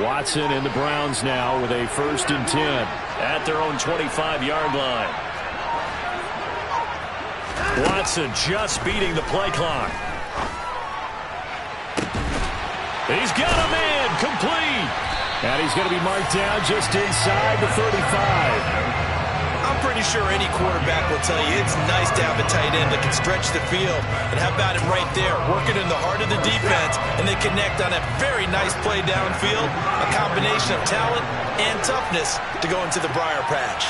Watson and the Browns now with a 1st and 10 at their own 25-yard line. Watson just beating the play clock. He's got a man complete. And he's going to be marked down just inside the 35. I'm pretty sure any quarterback will tell you it's nice to have a tight end that can stretch the field. And how about him right there, working in the heart of the defense, and they connect on a very nice play downfield, a combination of talent and toughness to go into the briar patch.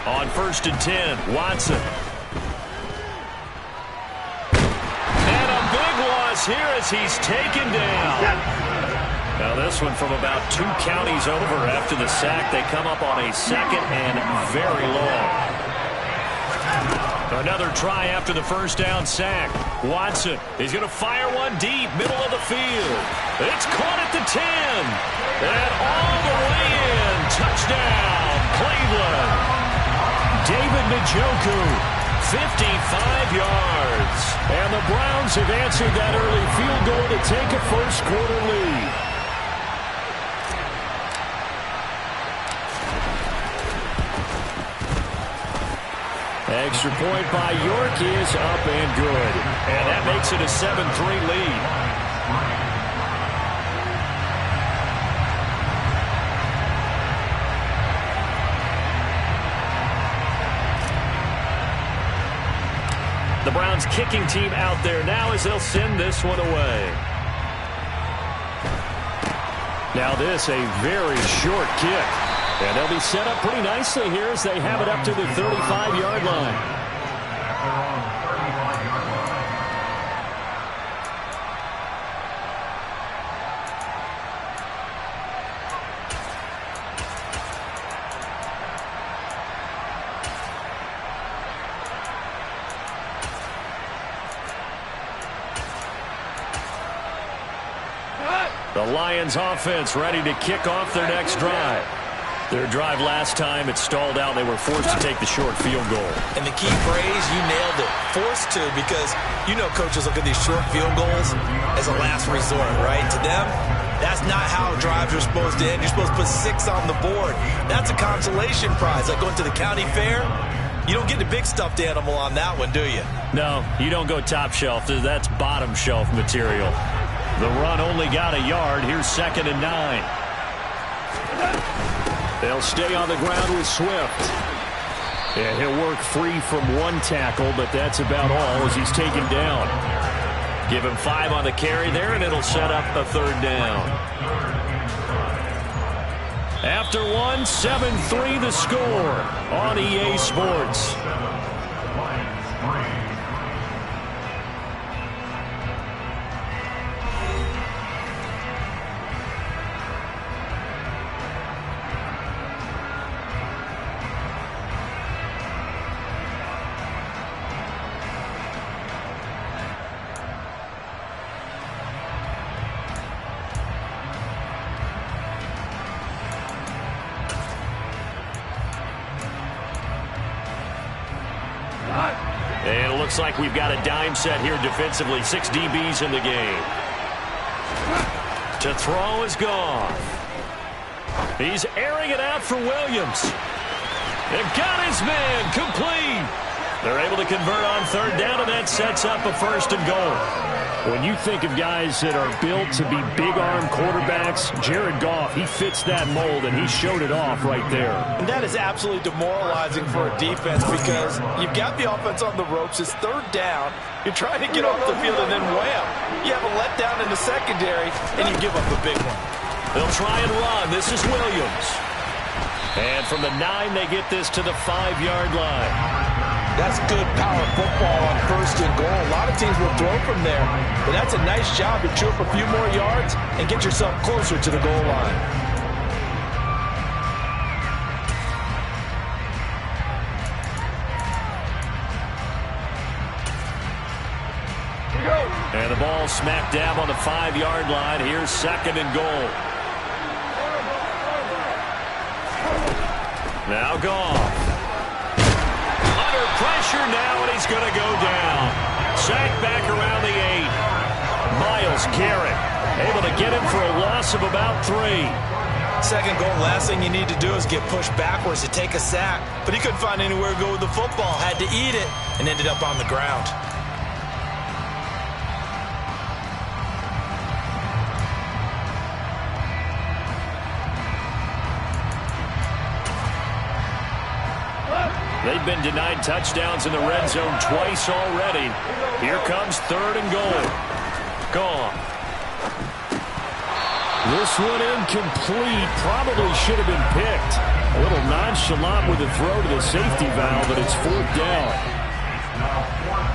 On 1st and 10, Watson. And a big loss here as he's taken down. Now this one from about 2 counties over after the sack. They come up on a 2nd and very long. Another try after the 1st down sack. Watson, he's going to fire one deep, middle of the field. It's caught at the 10. And all the way in. Touchdown, Cleveland. David Njoku, 55 yards. And the Browns have answered that early field goal to take a first-quarter lead. Extra point by York is up and good. And that makes it a 7-3 lead. The Browns kicking team out there now as they'll send this one away. Now this a very short kick. And they'll be set up pretty nicely here as they have it up to the 35-yard line. The Lions offense ready to kick off their next drive. Their drive last time, it stalled out. They were forced to take the short field goal. And the key phrase, you nailed it, forced to, because you know coaches look at these short field goals as a last resort, right? To them, that's not how drives are supposed to end. You're supposed to put 6 on the board. That's a consolation prize. Like going to the county fair, you don't get the big stuffed animal on that one, do you? No, you don't go top shelf. That's bottom shelf material. The run only got a yard. Here's 2nd and 9. They'll stay on the ground with Swift. Yeah, he'll work free from one tackle, but that's about all as he's taken down. Give him 5 on the carry there, and it'll set up a 3rd down. After one, 7-3 the score on EA Sports. And it looks like we've got a dime set here defensively. 6 DBs in the game. To throw is gone. He's airing it out for Williams. They've got his man complete. They're able to convert on 3rd down, and that sets up a 1st and goal. When you think of guys that are built to be big-arm quarterbacks, Jared Goff, he fits that mold, and he showed it off right there. And that is absolutely demoralizing for a defense because you've got the offense on the ropes. It's 3rd down. You're trying to get off the field, and then wham, you have a letdown in the secondary, and you give up a big one. They'll try and run. This is Williams. And from the 9, they get this to the 5-yard line. That's good power football on 1st and goal. A lot of teams will throw from there, but that's a nice job to chew up a few more yards and get yourself closer to the goal line. And the ball smack dab on the 5-yard line. Here's 2nd and goal. Now Goff. Pressure now, and he's going to go down. Sacked back around the 8. tackles Garrett. Able to get him for a loss of about 3. Second goal, last thing you need to do is get pushed backwards to take a sack. But he couldn't find anywhere to go with the football. Had to eat it and ended up on the ground. They've been denied touchdowns in the red zone twice already. Here comes 3rd and goal. Gone. This one incomplete. Probably should have been picked. A little nonchalant with the throw to the safety valve, but it's 4th down.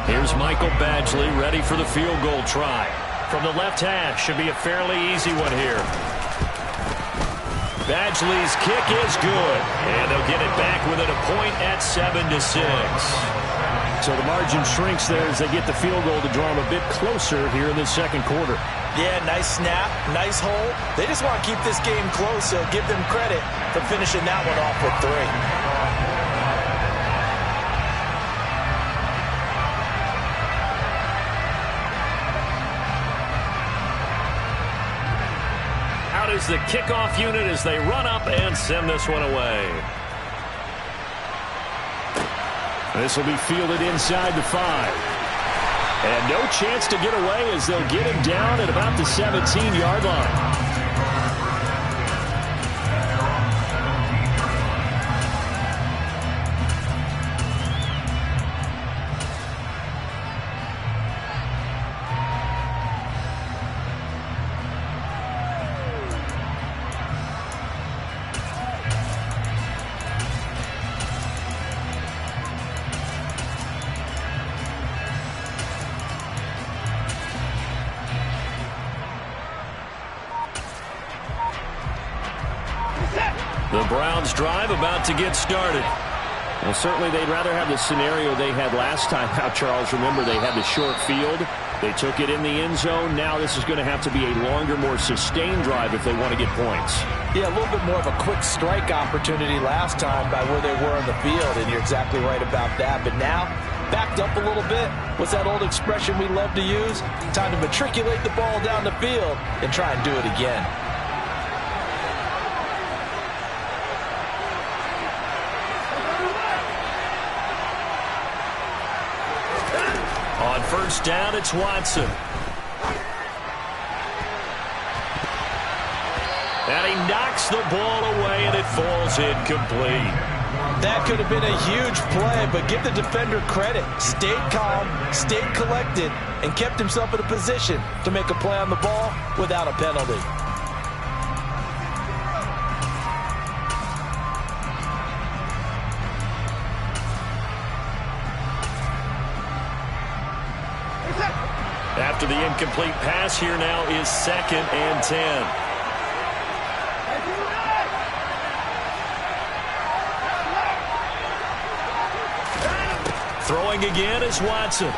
Here's Michael Badgley ready for the field goal try. From the left hash, should be a fairly easy one here. Badgley's kick is good, and they'll get it back within a point at 7-6. So the margin shrinks there as they get the field goal to draw them a bit closer here in the second quarter. Yeah, nice snap, nice hole. They just want to keep this game close, so give them credit for finishing that one off with 3. Out is the kickoff unit as they run up and send this one away. This will be fielded inside the 5. And no chance to get away as they'll get him down at about the 17-yard line. The Browns drive about to get started. Well, certainly they'd rather have the scenario they had last time out, Charles. Remember, they had the short field. They took it in the end zone. Now this is going to have to be a longer, more sustained drive if they want to get points. Yeah, a little bit more of a quick strike opportunity last time by where they were on the field, and you're exactly right about that. But now, backed up a little bit. What's that old expression we love to use? Time to matriculate the ball down the field and try and do it again. On first down, it's Watson. And he knocks the ball away, and it falls incomplete. That could have been a huge play, but give the defender credit. Stayed calm, stayed collected, and kept himself in a position to make a play on the ball without a penalty. After the incomplete pass, here now is 2nd and 10. Throwing again is Watson.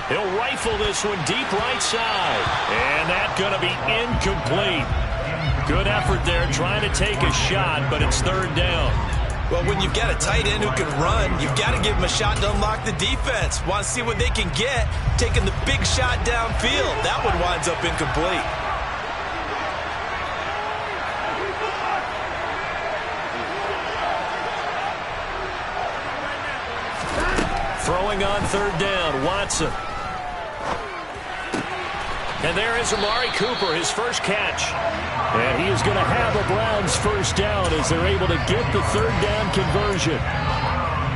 He'll rifle this one deep right side. And that's going to be incomplete. Good effort there trying to take a shot, but it's 3rd down. Well, when you've got a tight end who can run, you've got to give him a shot to unlock the defense. Want to see what they can get, taking the big shot downfield. That one winds up incomplete. Throwing on 3rd down, Watson. And there is Amari Cooper, his first catch. And he is going to have a Browns first down as they're able to get the 3rd down conversion.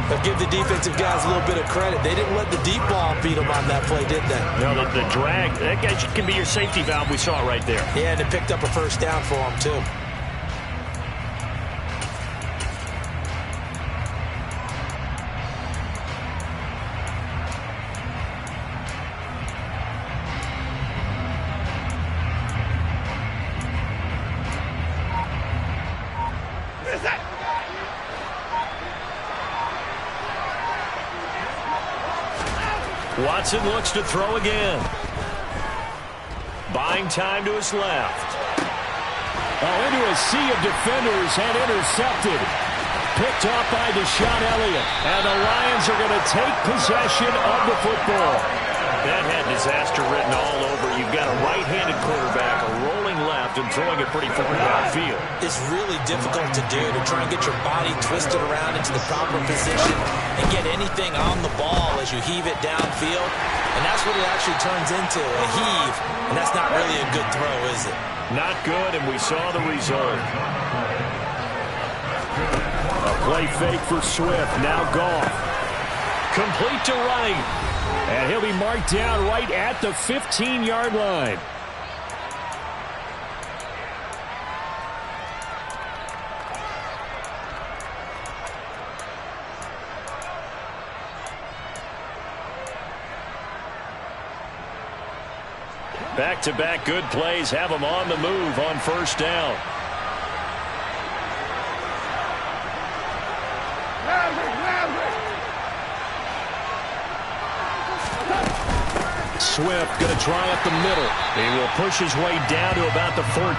But give the defensive guys a little bit of credit. They didn't let the deep ball beat them on that play, did they? No, the drag, that guy can be your safety valve. We saw it right there. Yeah, and it picked up a first down for them, too. Watson looks to throw again. Buying time to his left. Oh, into a sea of defenders and intercepted. Picked off by Deshaun Elliott. And the Lions are going to take possession of the football. That had disaster written all over. You've got a right-handed quarterback, a rolling left, and throwing it pretty far downfield. It's really difficult to do, to try and get your body twisted around into the proper position and get anything on the ball as you heave it downfield. And that's what it actually turns into, a heave. And that's not really a good throw, is it? Not good, and we saw the result. A play fake for Swift. Now Goff. Complete to right. And he'll be marked down right at the 15-yard line. Back-to-back good plays have them on the move on first down. Swift going to try up the middle. He will push his way down to about the 14.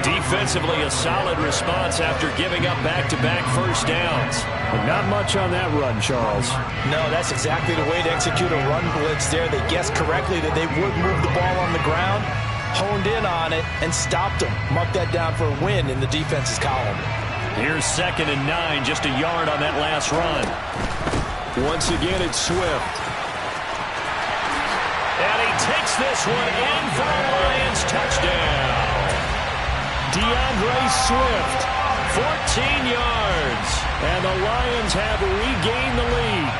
Defensively, a solid response after giving up back-to-back first downs. But not much on that run, Charles. No, that's exactly the way to execute a run blitz there. They guessed correctly that they would move the ball on the ground, honed in on it, and stopped them. Mark that down for a win in the defense's column. Here's 2nd and 9, just a yard on that last run. Once again, it's Swift. And he takes this one in for a Lions touchdown. DeAndre Swift, 14 yards. And the Lions have regained the lead.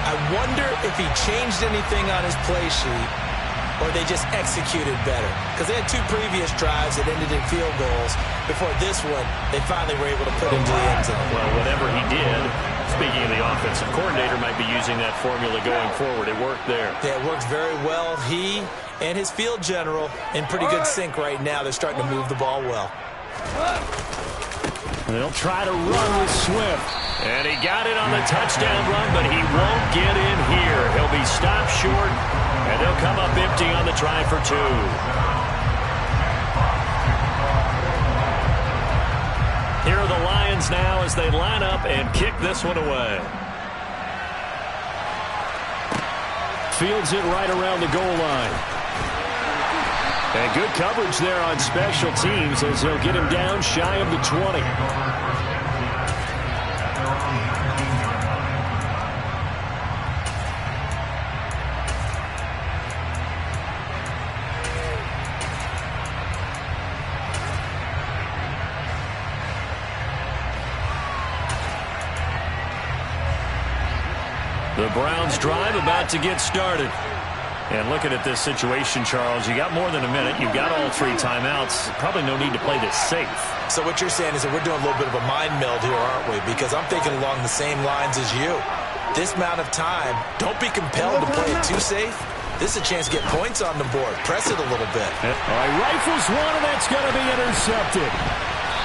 I wonder if he changed anything on his play sheet or they just executed better. Because they had 2 previous drives that ended in field goals. Before this one, they finally were able to put into the end zone. Well, whatever he did, speaking of the offensive coordinator, might be using that formula going forward. It worked there. Yeah, it worked very well. He and his field general in pretty good sync right now. They're starting to move the ball well. They'll try to run with Swift. And he got it on the touchdown run, but he won't get in here. He'll be stopped short, and they'll come up empty on the try for 2. Here are the Lions now as they line up and kick this one away. Fields it right around the goal line. And good coverage there on special teams as they'll get him down shy of the 20. The Browns drive about to get started. And looking at this situation, Charles, you got more than a minute. You've got all 3 timeouts. Probably no need to play this safe. So what you're saying is that we're doing a little bit of a mind meld here, aren't we? Because I'm thinking along the same lines as you. This amount of time, don't be compelled to play it too safe. This is a chance to get points on the board. Press it a little bit. All right, rifles one, and that's going to be intercepted.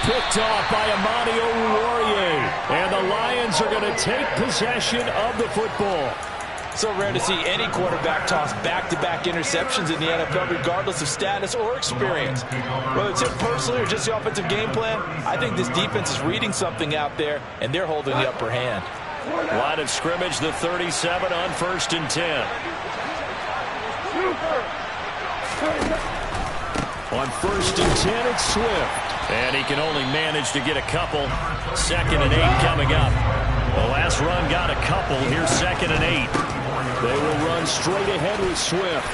Picked off by Amani Oruwariye. And the Lions are going to take possession of the football. So rare to see any quarterback toss back-to-back interceptions in the NFL, regardless of status or experience. Whether it's him personally or just the offensive game plan, I think this defense is reading something out there, and they're holding the upper hand. Line of scrimmage, the 37 on 1st and 10. On 1st and 10, it's Swift. And he can only manage to get a couple. 2nd and 8 coming up. The last run got a couple. Here's 2nd and 8. They will run straight ahead with Swift.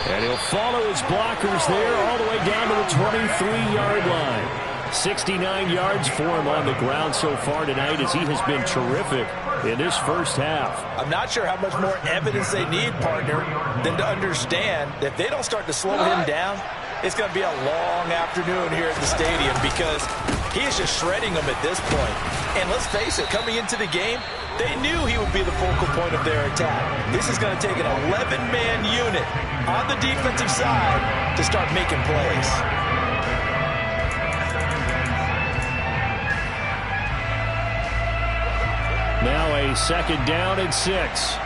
And he'll follow his blockers there all the way down to the 23-yard line. 69 yards for him on the ground so far tonight as he has been terrific in this first half. I'm not sure how much more evidence they need, partner, than to understand that if they don't start to slow him down, it's going to be a long afternoon here at the stadium because he is just shredding them at this point. And let's face it, coming into the game, they knew he would be the focal point of their attack. This is going to take an 11-man unit on the defensive side to start making plays. Now a 2nd down and 6.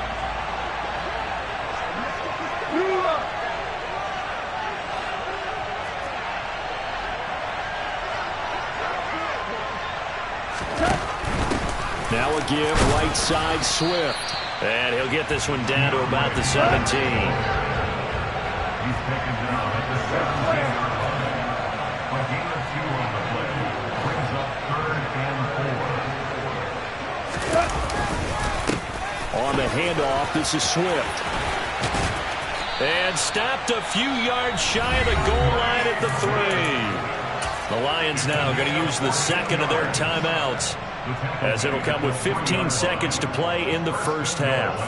Now a give right side Swift. And he'll get this one down to about the 17. On the handoff, this is Swift. And stopped a few yards shy of the goal line at the 3. The Lions now going to use the second of their timeouts, as it'll come with 15 seconds to play in the first half.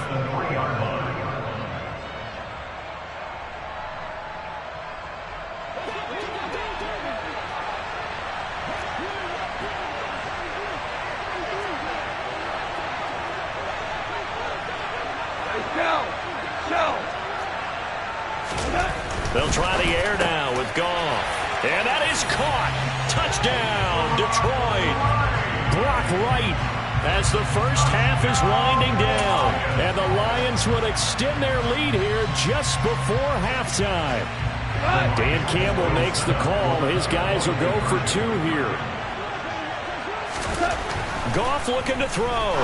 They'll try the air now with Goff. And that is caught. Touchdown, Detroit. Brock Wright as the first half is winding down. And the Lions would extend their lead here just before halftime. Dan Campbell makes the call. His guys will go for 2 here. Goff looking to throw.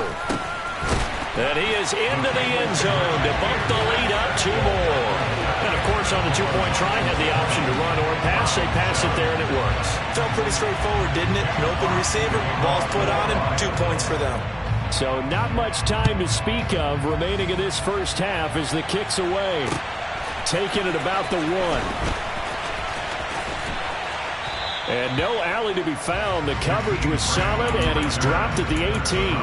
And he is into the end zone to bump the lead up 2 more. And, of course, on the 2-point try, had the option to run or pass. They pass it there, and it works. Felt pretty straightforward, didn't it? An open receiver, ball's put on him, 2 points for them. So not much time to speak of remaining in this first half as the kick's away. Taking it about the 1. And no alley to be found. The coverage was solid, and he's dropped at the 18.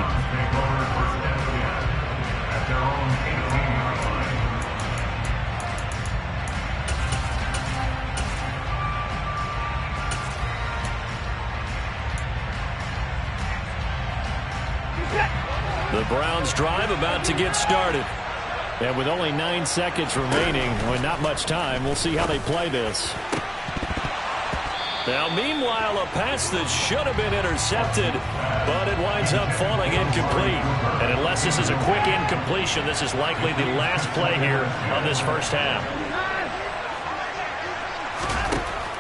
The Browns drive about to get started. And with only 9 seconds remaining, with not much time, we'll see how they play this. Now, meanwhile, a pass that should have been intercepted, but it winds up falling incomplete. And unless this is a quick incompletion, this is likely the last play here of this first half.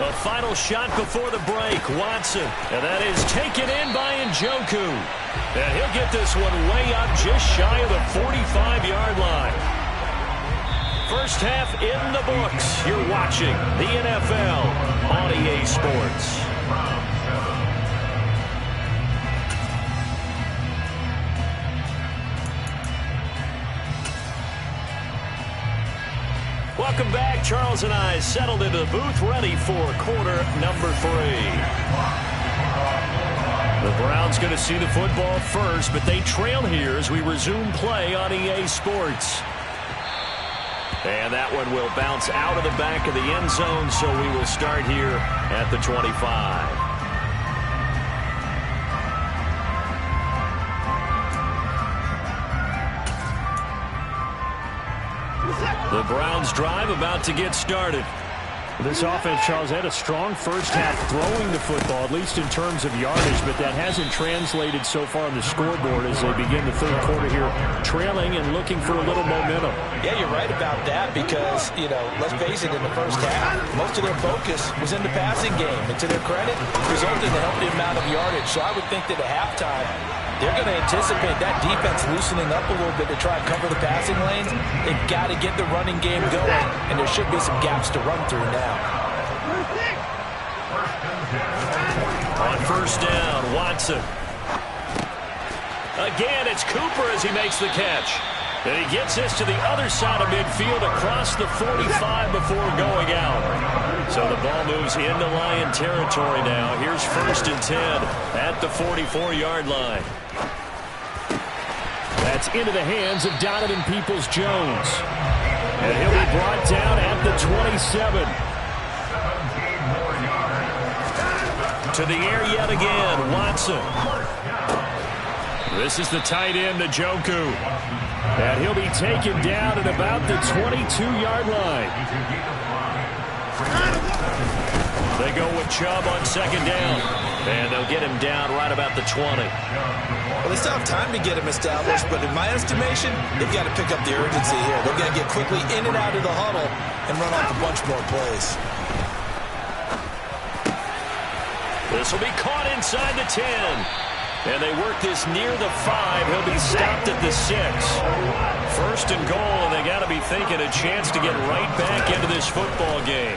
A final shot before the break, Watson. And that is taken in by Njoku. And he'll get this one way up just shy of the 45-yard line. First half in the books. You're watching the NFL on EA Sports. Welcome back. Charles and I settled into the booth, ready for quarter number 3. The Browns going to see the football first, but they trail here as we resume play on EA Sports. And that one will bounce out of the back of the end zone, so we will start here at the 25. The Browns drive about to get started. This offense, Charles, had a strong first half throwing the football, at least in terms of yardage, but that hasn't translated so far on the scoreboard as they begin the third quarter here, trailing and looking for a little momentum. Yeah, you're right about that because, let's face it, in the first half, most of their focus was in the passing game. And to their credit, resulted in a healthy amount of yardage. So I would think that at halftime, they're going to anticipate that defense loosening up a little bit to try and cover the passing lanes. They've got to get the running game going, and there should be some gaps to run through now. On first down, Watson. Again, it's Cooper as he makes the catch. And he gets this to the other side of midfield across the 45 before going out. So the ball moves into Lion territory now. Here's 1st and 10 at the 44-yard line. That's into the hands of Donovan Peoples-Jones. And he'll be brought down at the 27. To the air yet again, Watson. This is the tight end, Njoku. And he'll be taken down at about the 22-yard line. They go with Chubb on second down. And they'll get him down right about the 20. Well, they still have time to get him established, but in my estimation, they've got to pick up the urgency here. They've got to get quickly in and out of the huddle and run off a bunch more plays. This will be caught inside the 10. And they work this near the 5. He'll be stopped at the 6. First and goal, and they got to be thinking a chance to get right back into this football game.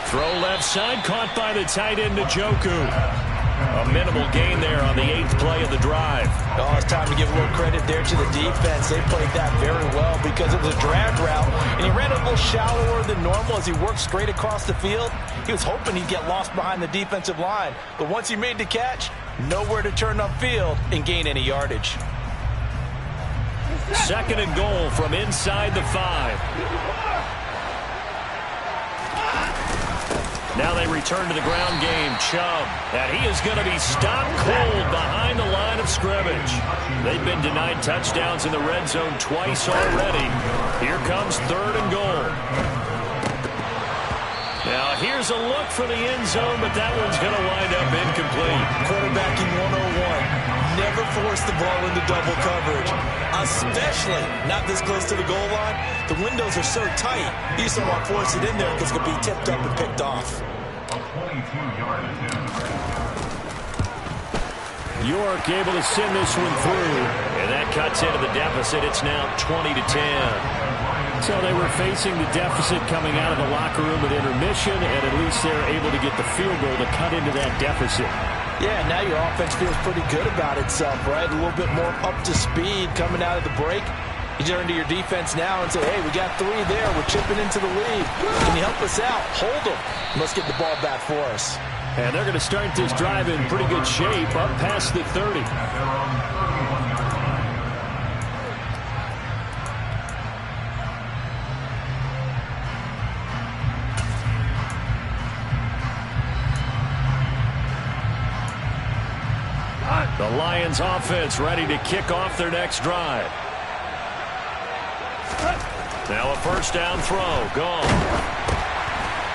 Throw left side, caught by the tight end, Njoku. A minimal gain there on the 8th play of the drive. Oh, it's time to give a little credit there to the defense. They played that very well because it was a drag route, and he ran a little shallower than normal as he worked straight across the field. He was hoping he'd get lost behind the defensive line, but once he made the catch, nowhere to turn upfield and gain any yardage. Second and goal from inside the 5. Now they return to the ground game. Chubb. And he is going to be stopped cold behind the line of scrimmage. They've been denied touchdowns in the red zone twice already. Here comes third and goal. Now here's a look for the end zone, but that one's going to wind up incomplete. Quarterbacking 101. Never force the ball into double coverage, especially not this close to the goal line. The windows are so tight, you just don't want to force it in there because it could be tipped up and picked off. York able to send this one through, and that cuts into the deficit. It's now 20-10. So they were facing the deficit coming out of the locker room at intermission, and at least they're able to get the field goal to cut into that deficit. Yeah, now your offense feels pretty good about itself, right? A little bit more up to speed coming out of the break. You turn to your defense now and say, hey, we got 3 there. We're chipping into the lead. Can you help us out? Hold them. Let's get the ball back for us. And they're going to start this drive in pretty good shape up past the 30. The Lions offense ready to kick off their next drive. Now a first down throw. Gone.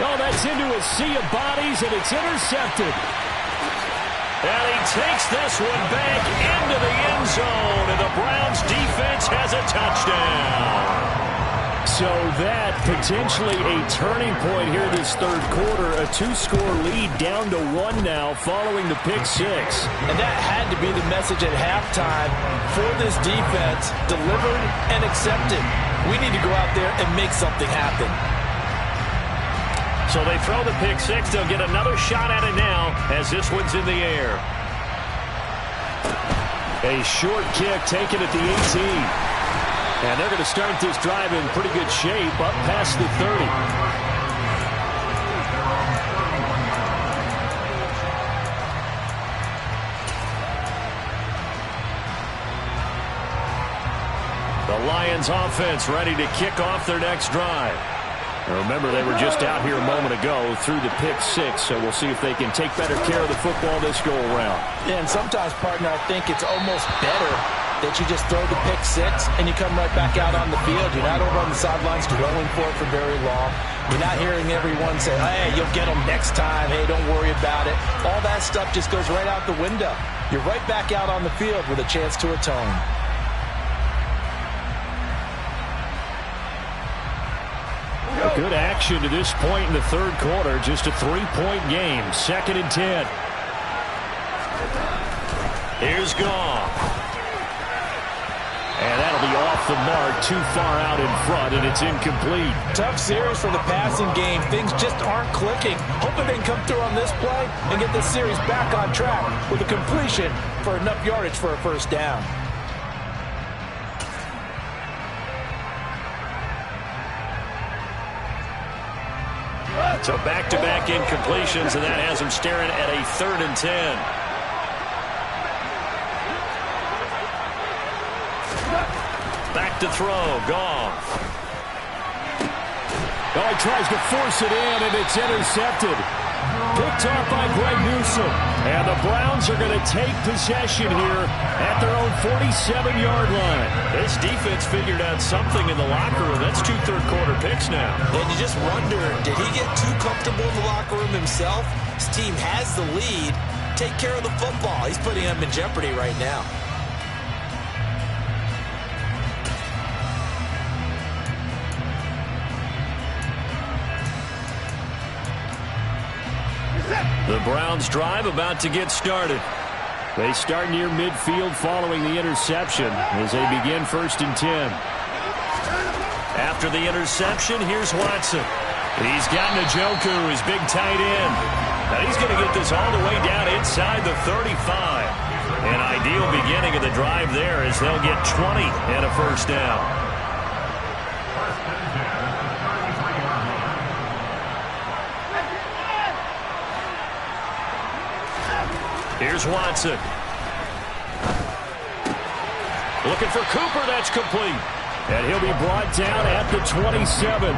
Oh, that's into a sea of bodies, and it's intercepted. And he takes this one back into the end zone, and the Browns defense has a touchdown. So that potentially a turning point here this third quarter. A 2-score lead down to 1 now following the pick 6. And that had to be the message at halftime for this defense. Delivered and accepted. We need to go out there and make something happen. So they throw the pick 6. They'll get another shot at it now as this one's in the air. A short kick taken at the 18. And they're going to start this drive in pretty good shape up past the 30. The Lions offense ready to kick off their next drive. Now remember, they were just out here a moment ago through the pick 6, so we'll see if they can take better care of the football this go-around. Yeah, and sometimes, partner, I think it's almost better that you just throw the pick 6 and you come right back out on the field. You're not over on the sidelines dwelling for it for very long. You're not hearing everyone say, hey, you'll get them next time. Hey, don't worry about it. All that stuff just goes right out the window. You're right back out on the field with a chance to atone. Good action to this point in the third quarter. Just a 3-point game. 2nd and 10. Here's Goff. And that'll be off the mark, too far out in front, and it's incomplete. Tough series for the passing game. Things just aren't clicking. Hoping they can come through on this play and get this series back on track with a completion for enough yardage for a first down. So back-to-back incompletions, and that has him staring at a 3rd and 10. Back to throw. Goff. Oh, he tries to force it in, and it's intercepted. Picked off by Greg Newsome. And the Browns are going to take possession here at their own 47-yard line. This defense figured out something in the locker room. That's 2 third-quarter picks now. And you just wonder, did he get too comfortable in the locker room himself? His team has the lead. Take care of the football. He's putting them in jeopardy right now. The Browns' drive about to get started. They start near midfield following the interception as they begin 1st and 10. After the interception, here's Watson. He's got Njoku, his big tight end. Now he's going to get this all the way down inside the 35. An ideal beginning of the drive there as they'll get 20 and a 1st down. Here's Watson. Looking for Cooper. That's complete. And he'll be brought down at the 27.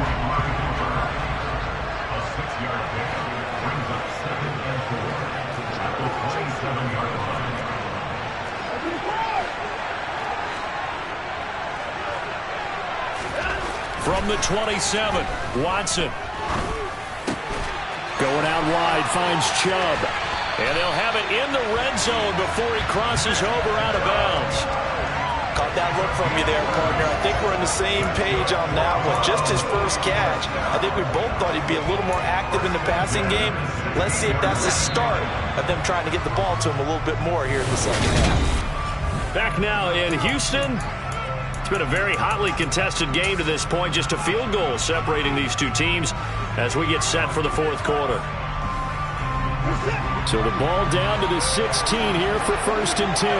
From the 27, Watson. Going out wide, finds Chubb. And they'll have it in the red zone before he crosses over out of bounds. Caught that look from you there, partner. I think we're on the same page on that one. Just his first catch. I think we both thought he'd be a little more active in the passing game. Let's see if that's the start of them trying to get the ball to him a little bit more here in the second half. Back now in Houston. It's been a very hotly contested game to this point. Just a field goal separating these two teams as we get set for the 4th quarter. So the ball down to the 16 here for 1st and 10.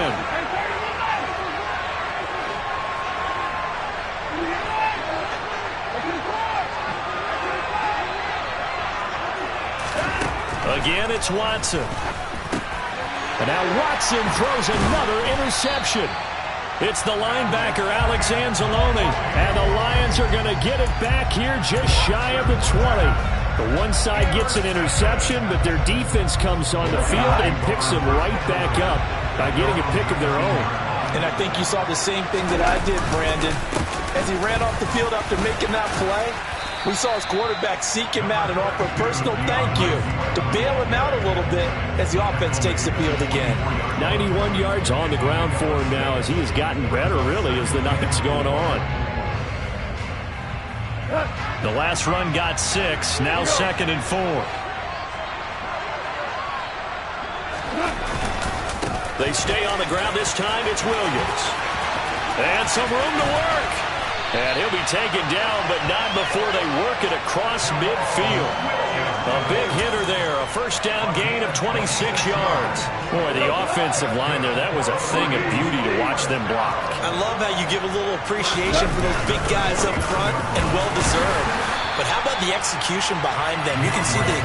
Again, it's Watson. And now Watson throws another interception. It's the linebacker, Alex Anzalone. And the Lions are going to get it back here just shy of the 20. The one side gets an interception, but their defense comes on the field and picks them right back up by getting a pick of their own. And I think you saw the same thing that I did, Brandon. As he ran off the field after making that play, we saw his quarterback seek him out and offer a personal thank you to bail him out a little bit as the offense takes the field again. 91 yards on the ground for him now as he has gotten better, really, as the night's gone on. The last run got 6, now 2nd and 4. They stay on the ground this time. It's Williams. And some room to work. And he'll be taken down, but not before they work it across midfield. A big hitter there, a 1st down gain of 26 yards. Boy, the offensive line there, that was a thing of beauty to watch them block. I love how you give a little appreciation for those big guys up front, and well-deserved. But how about the execution behind them? You can see the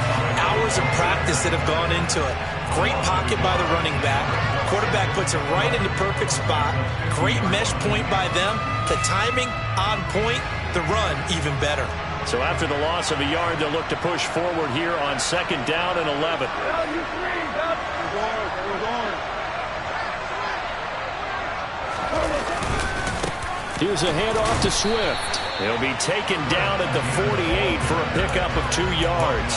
hours of practice that have gone into it. Great pocket by the running back. Quarterback puts it right in the perfect spot. Great mesh point by them. The timing on point. The run even better. So after the loss of a yard, they'll look to push forward here on 2nd down and 11. Here's a handoff to Swift. He'll be taken down at the 48 for a pickup of 2 yards.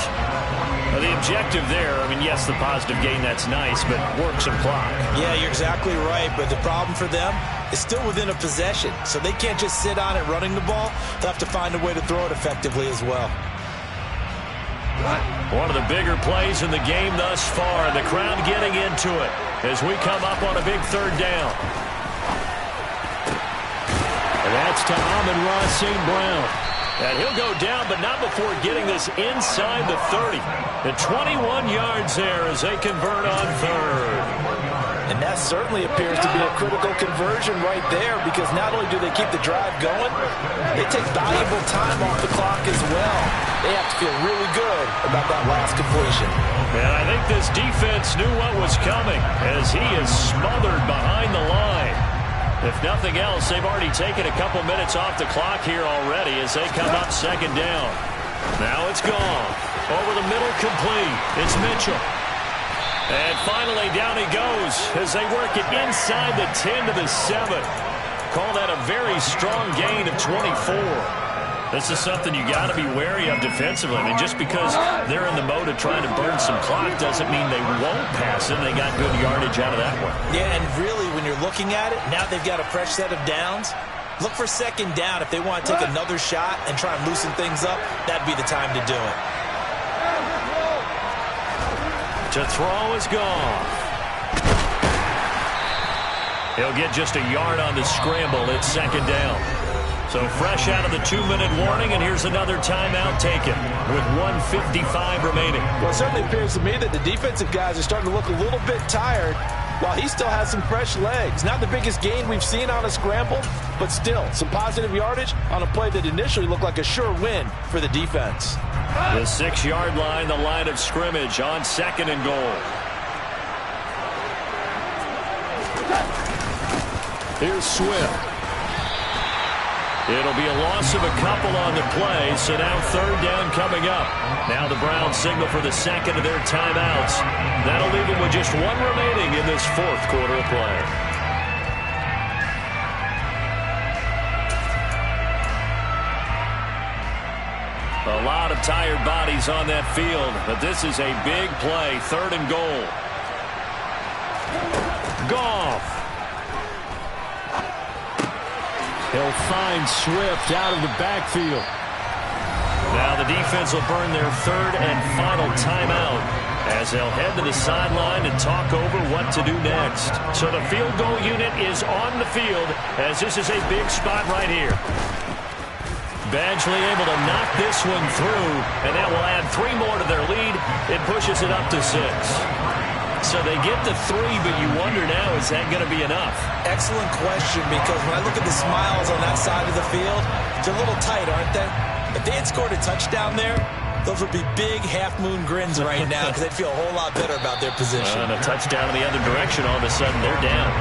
Well, the objective there, I mean, yes, the positive gain, that's nice, but work some clock. Yeah, you're exactly right, but the problem for them is still within a possession, so they can't just sit on it running the ball. They'll have to find a way to throw it effectively as well. One of the bigger plays in the game thus far, and the crowd getting into it as we come up on a big 3rd down. And that's to Amon-Ra St. Brown. And he'll go down, but not before getting this inside the 30. And 21 yards there as they convert on 3rd. And that certainly appears to be a critical conversion right there, because not only do they keep the drive going, they take valuable time off the clock as well. They have to feel really good about that last completion. And I think this defense knew what was coming as he is smothered behind the line. If nothing else, they've already taken a couple minutes off the clock here already as they come up 2nd down. Now it's gone. Over the middle, complete. It's Mitchell. And finally, down he goes as they work it inside the 10 to the 7. Call that a very strong gain of 24. This is something you got to be wary of defensively. I mean, just because they're in the mode of trying to burn some clock doesn't mean they won't pass it. They got good yardage out of that one. Yeah, and really, when you're looking at it, now they've got a fresh set of downs. Look for 2nd down. If they want to take another shot and try and loosen things up, that'd be the time to do it. To throw is gone. He'll get just a yard on the scramble. It's second down. So fresh out of the 2-minute warning, and here's another timeout taken with 1:55 remaining. Well, it certainly appears to me that the defensive guys are starting to look a little bit tired while he still has some fresh legs. Not the biggest gain we've seen on a scramble, but still some positive yardage on a play that initially looked like a sure win for the defense. The 6-yard line, the line of scrimmage on second and goal. Here's Swift. It'll be a loss of a couple on the play, so now third down coming up. Now the Browns signal for the second of their timeouts. That'll leave them with just one remaining in this fourth quarter of play. A lot of tired bodies on that field, but this is a big play, third and goal. Goff. He'll find Swift out of the backfield. Now the defense will burn their third and final timeout as they'll head to the sideline and talk over what to do next. So the field goal unit is on the field as this is a big spot right here. Badgley able to knock this one through, and that will add 3 more to their lead. It pushes it up to 6. So they get to 3, but you wonder now, is that going to be enough? Excellent question, because when I look at the smiles on that side of the field, they're a little tight, aren't they? If they had scored a touchdown there, those would be big half-moon grins right now because they'd feel a whole lot better about their position. And a touchdown in the other direction, all of a sudden they're down.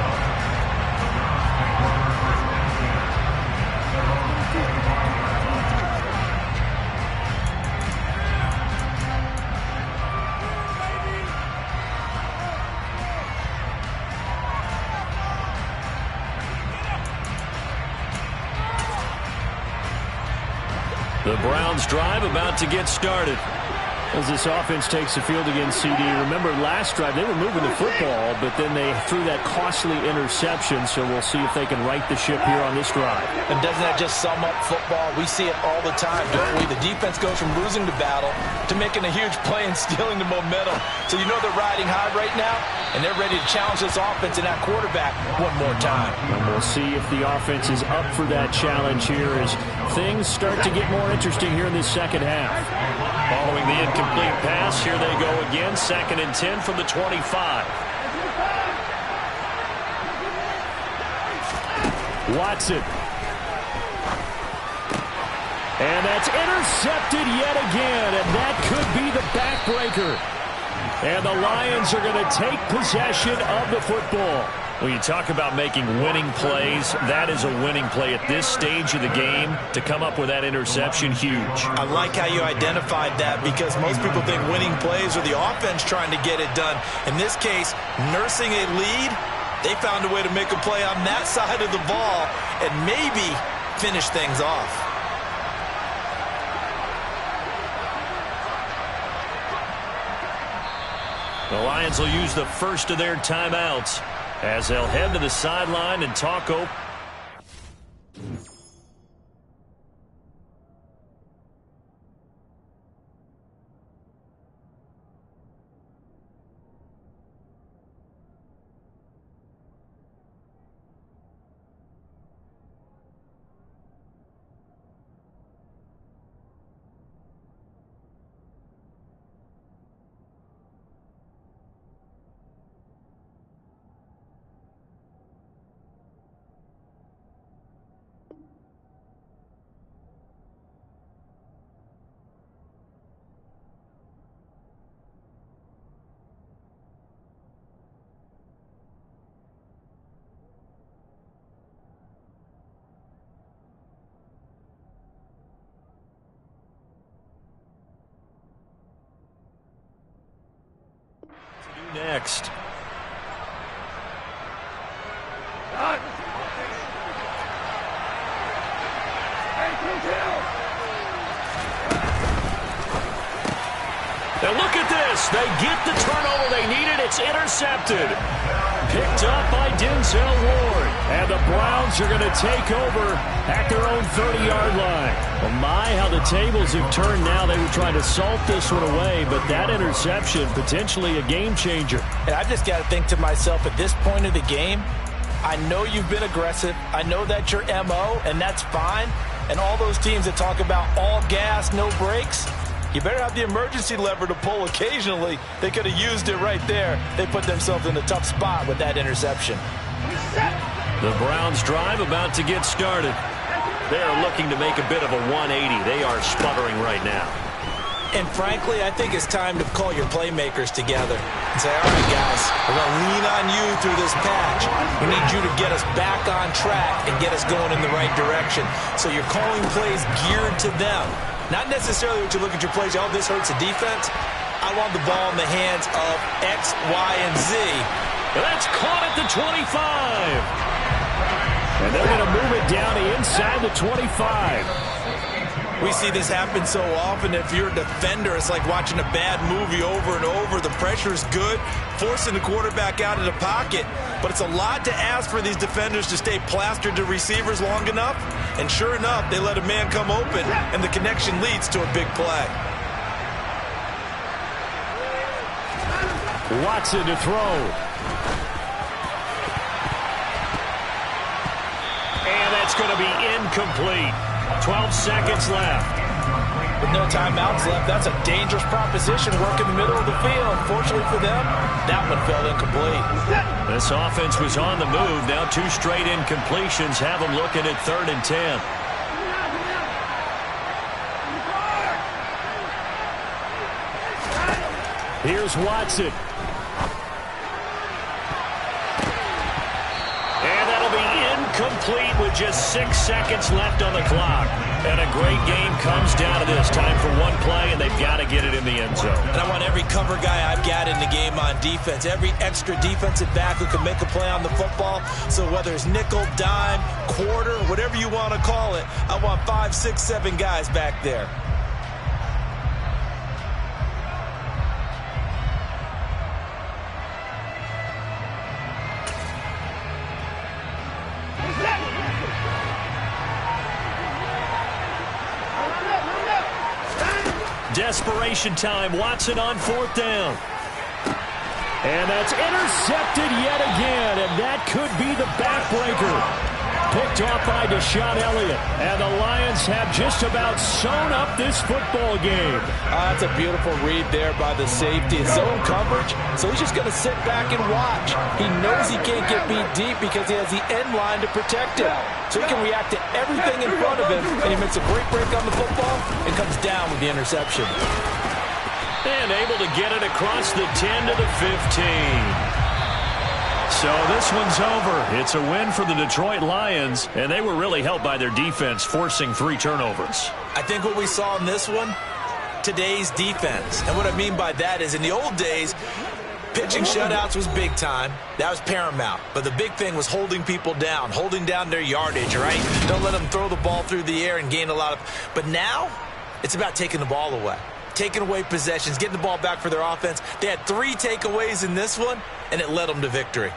The Browns drive about to get started. As this offense takes the field against CD. Remember last drive they were moving the football, but then they threw that costly interception, so we'll see if they can right the ship here on this drive. And doesn't that just sum up football? We see it all the time, don't we? The defense goes from losing the battle to making a huge play and stealing the momentum. So you know they're riding high right now, and they're ready to challenge this offense and that quarterback one more time. And we'll see if the offense is up for that challenge here as things start to get more interesting here in this second half. Following the incomplete pass, here they go again, 2nd and 10 from the 25. Watson. And that's intercepted yet again, and that could be the backbreaker. And the Lions are going to take possession of the football. When you talk about making winning plays, that is a winning play at this stage of the game. To come up with that interception, huge. I like how you identified that because most people think winning plays are the offense trying to get it done. In this case, nursing a lead, they found a way to make a play on that side of the ball and maybe finish things off. The Lions will use the first of their timeouts as they'll head to the sideline and talk open. Next. Now look at this. They get the turnover they needed. It's intercepted. Picked up by Denzel Ward. And the Browns are going to take over at their own 30-yard line. Well, my, how the tables have turned now. They were trying to salt this one away, but that interception, potentially a game changer. And I just got to think to myself, at this point of the game, I know you've been aggressive. I know that's your MO, and that's fine. And all those teams that talk about all gas, no brakes, you better have the emergency lever to pull occasionally. They could have used it right there. They put themselves in a tough spot with that interception. The Browns drive about to get started. They are looking to make a bit of a 180. They are sputtering right now. And frankly, I think it's time to call your playmakers together and say, all right, guys, we're going to lean on you through this patch. We need you to get us back on track and get us going in the right direction. So you're calling plays geared to them. Not necessarily what you look at your plays, oh, this hurts the defense. I want the ball in the hands of X, Y, and Z. That's caught at the 25. And they're going to move it down inside the 25. We see this happen so often. If you're a defender, it's like watching a bad movie over and over. The pressure is good, forcing the quarterback out of the pocket. But it's a lot to ask for these defenders to stay plastered to receivers long enough. And sure enough, they let a man come open, and the connection leads to a big play. Watson to throw. And that's going to be incomplete. 12 seconds left. With no timeouts left, that's a dangerous proposition. Work in the middle of the field. Fortunately for them, that one fell incomplete. This offense was on the move. Now 2 straight incompletions have them looking at 3rd and 10. Here's Watson. And that'll be incomplete with just 6 seconds left on the clock. And a great game comes down to this. Time for one play, and they've got to get it in the end zone. And I want every cover guy I've got in the game on defense, every extra defensive back who can make a play on the football. So whether it's nickel, dime, quarter, whatever you want to call it, I want 5, 6, 7 guys back there. Desperation time. Watson on 4th down. And that's intercepted yet again, and that could be the backbreaker. Picked off by Deshaun Elliott, and the Lions have just about sewn up this football game. That's a beautiful read there by the safety. It's zone coverage, so he's just going to sit back and watch. He knows he can't get beat deep because he has the end line to protect him. So he can react to everything in front of him, and he makes a great break on the football and comes down with the interception. And able to get it across the 10 to the 15. So this one's over. It's a win for the Detroit Lions, and they were really helped by their defense, forcing 3 turnovers. I think what we saw in this one, today's defense. And what I mean by that is in the old days, pitching shutouts was big time. That was paramount. But the big thing was holding people down, holding down their yardage, right? Don't let them throw the ball through the air and gain a lot of... But now, it's about taking the ball away. Taking away possessions, getting the ball back for their offense. They had 3 takeaways in this one, and it led them to victory.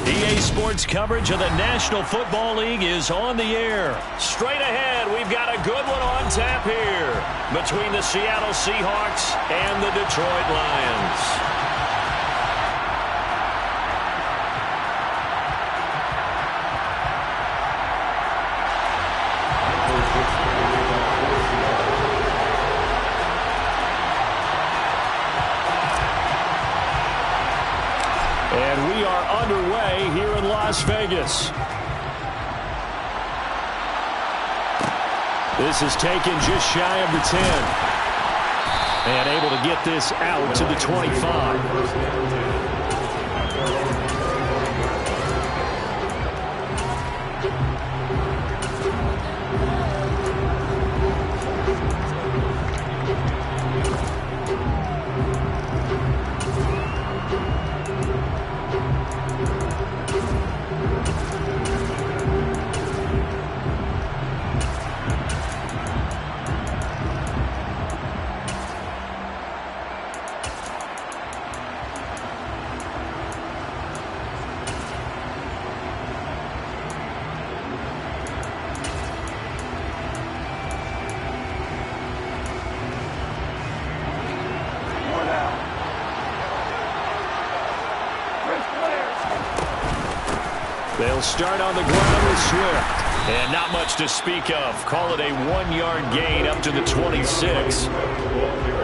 EA Sports coverage of the National Football League is on the air. Straight ahead, we've got a good one on tap here between the Seattle Seahawks and the Detroit Lions. And we are underway here in Las Vegas. This is taken just shy of the 10. And able to get this out to the 25. They'll start on the ground with Swift. And not much to speak of. Call it a 1-yard gain up to the 26.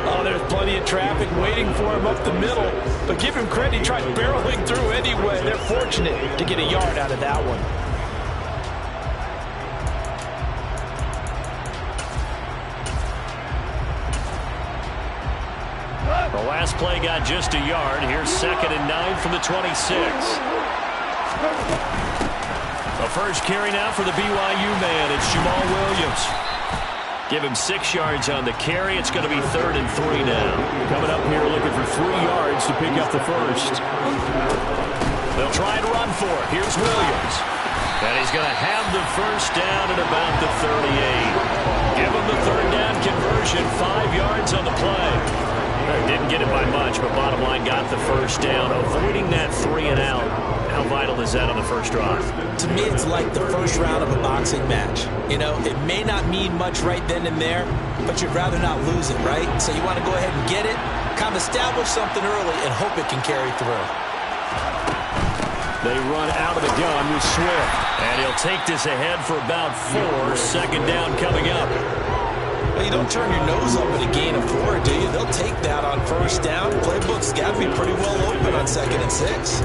Oh, there's plenty of traffic waiting for him up the middle. But give him credit, he tried barreling through anyway. They're fortunate to get a yard out of that one. The last play got just a yard. Here's 2nd and 9 from the 26. The first carry now for the BYU man. It's Jamal Williams. Give him 6 yards on the carry. It's going to be 3rd and 3 now. Coming up here looking for 3 yards to pick up the first. They'll try and run for it. Here's Williams. And he's going to have the first down at about the 38. Give him the 3rd down conversion. 5 yards on the play. Didn't get it by much, but bottom line got the first down. Avoiding that 3 and out. How vital is that on the first drive? To me, it's like the first round of a boxing match. You know, it may not mean much right then and there, but you'd rather not lose it, right? So you want to go ahead and get it, kind of establish something early, and hope it can carry through. They run out of the gun with Swift. And he'll take this ahead for about 4. 2nd down coming up. Well, you don't turn your nose up at a gain of 4, do you? They'll take that on first down. Playbook's got to be pretty well open on 2nd and 6.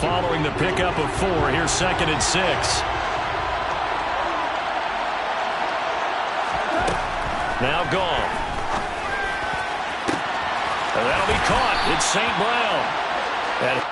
Following the pickup of 4, here's 2nd and 6. Now gone. And that'll be caught. It's St. Brown. And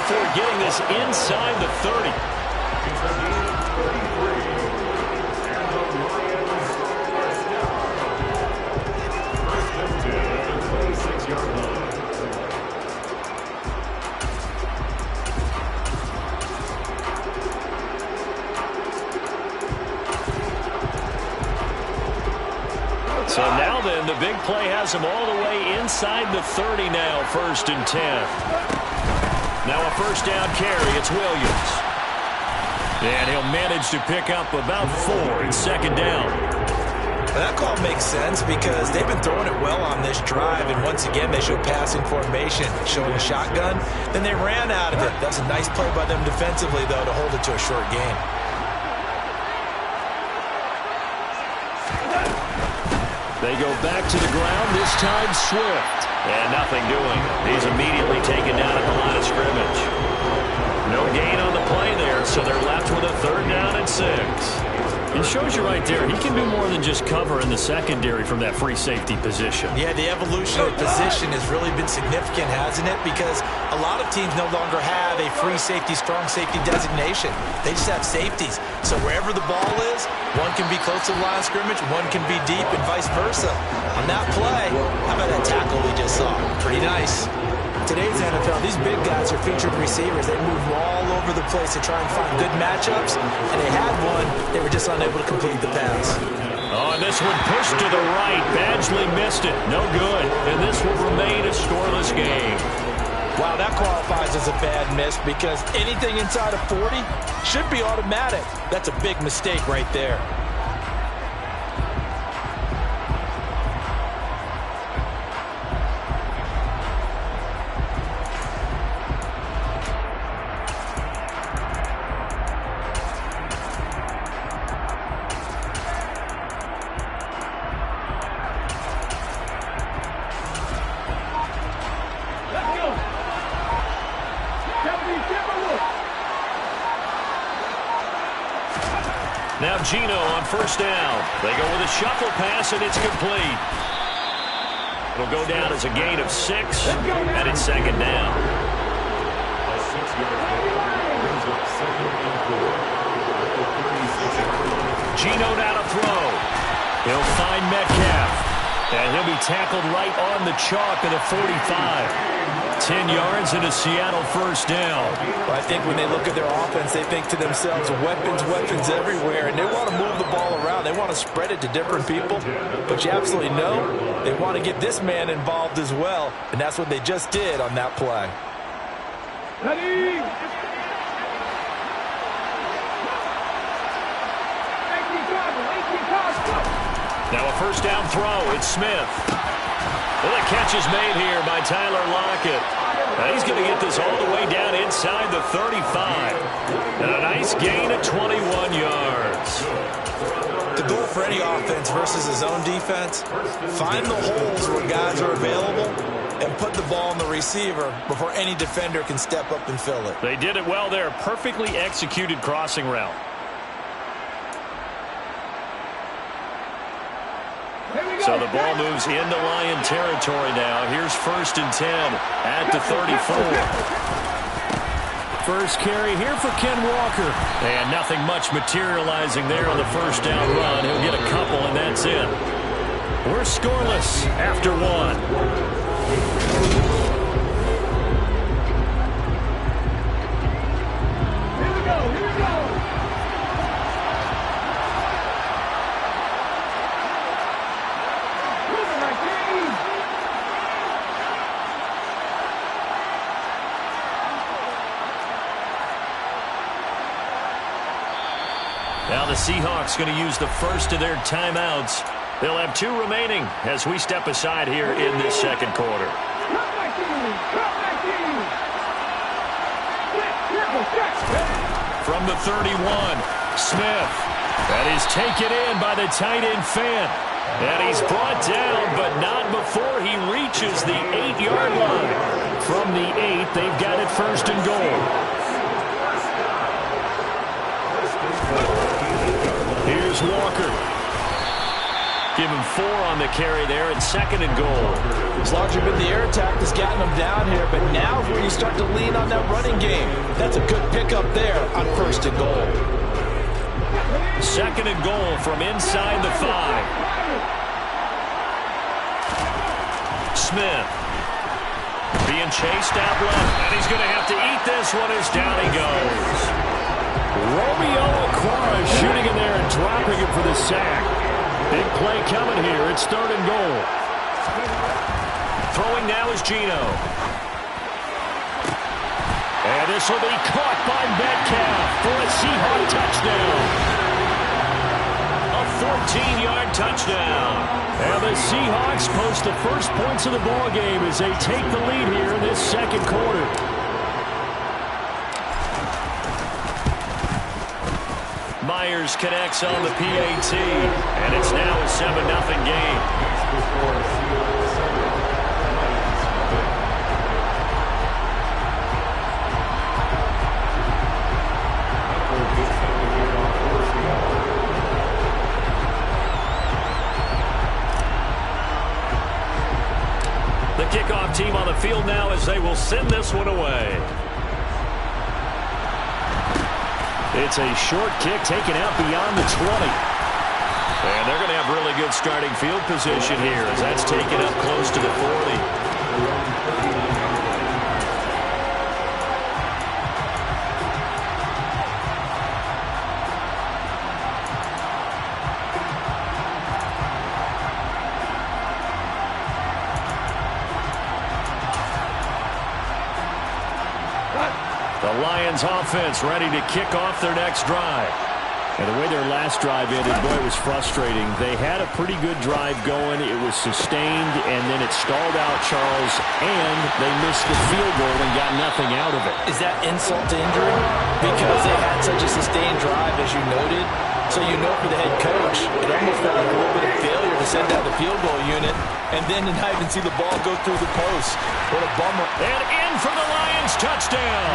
before getting this inside the 30. So now then, the big play has him all the way inside the 30 now, 1st and 10. Now a first down carry. It's Williams. And he'll manage to pick up about 4 in second down. Well, that call makes sense because they've been throwing it well on this drive, and once again they show passing formation, showing a shotgun. Then they ran out of it. That's a nice play by them defensively, though, to hold it to a short gain. They go back to the ground, this time Swift. And nothing doing. He's immediately taken down at the line of scrimmage. No gain on the play there, so they're left with a 3rd down and 6. It shows you right there, he can do more than just cover in the secondary from that free safety position. Yeah, the evolution of position has really been significant, hasn't it? Because a lot of teams no longer have a free safety, strong safety designation. They just have safeties. So wherever the ball is, one can be close to the line of scrimmage, one can be deep, and vice versa. On that play, how about that tackle we just saw? Pretty nice. Today's NFL, these big guys are featured receivers. They move all over the place to try and find good matchups, and they had one. They were just unable to complete the pass. Oh, and this one pushed to the right. Badgley missed it. No good. And this will remain a scoreless game. Wow, that qualifies as a bad miss because anything inside of 40 should be automatic. That's a big mistake right there. Now Gino on 1st down. They go with a shuffle pass, and it's complete. It'll go down as a gain of 6, and it's 2nd down. Gino now to throw. He'll find Metcalf. And he'll be tackled right on the chalk at the 45. 10 yards and a Seattle 1st down. Well, I think when they look at their offense, they think to themselves, weapons, weapons everywhere, and they want to move the ball around. They want to spread it to different people, but you absolutely know they want to get this man involved as well, and that's what they just did on that play. Ready? Now a 1st down throw. It's Smith. Well, the catch is made here by Tyler Lockett. Now he's going to get this all the way down inside the 35. And a nice gain of 21 yards. The goal for any offense versus his own defense, find the holes where guys are available and put the ball on the receiver before any defender can step up and fill it. They did it well there. Perfectly executed crossing route. So the ball moves into Lion territory now. Here's 1st and 10 at the 34. First carry here for Ken Walker. And nothing much materializing there on the 1st down run. He'll get a couple, and that's it. We're scoreless after 1. Now the Seahawks going to use the first of their timeouts. They'll have 2 remaining as we step aside here in this 2nd quarter. From the 31, Smith. That is taken in by the tight end Fant. And he's brought down, but not before he reaches the 8-yard line. From the 8, they've got it 1st and goal. Here's Walker. Give him 4 on the carry there, and 2nd and goal. It's largely been the air attack that's gotten them down here, but now is where you start to lean on that running game. That's a good pickup there on 1st and goal. 2nd and goal from inside the 5. Smith. Being chased out left, and he's going to have to eat this one as down he goes. Romeo Okwara shooting in there and dropping it for the sack. Big play coming here. It's 3rd and goal. Throwing now is Gino. And this will be caught by Metcalf for a Seahawk touchdown. A 14-yard touchdown. And the Seahawks post the first points of the ball game as they take the lead here in this second quarter. Myers connects on the PAT, and it's now a 7-0 game. The kickoff team on the field now as they will send this one away. It's a short kick taken out beyond the 20. And they're going to have really good starting field position here as that's taken up close to the 40. The Lions offense ready to kick off their next drive. And the way their last drive ended, boy, it was frustrating. They had a pretty good drive going. It was sustained, and then it stalled out, Charles, and they missed the field goal and got nothing out of it. Is that insult to injury? Because they had such a sustained drive, as you noted. So you know for the head coach, it almost felt like a little bit of failure to send out the field goal unit and then to not even see the ball go through the post. What a bummer. And in for the Lions touchdown.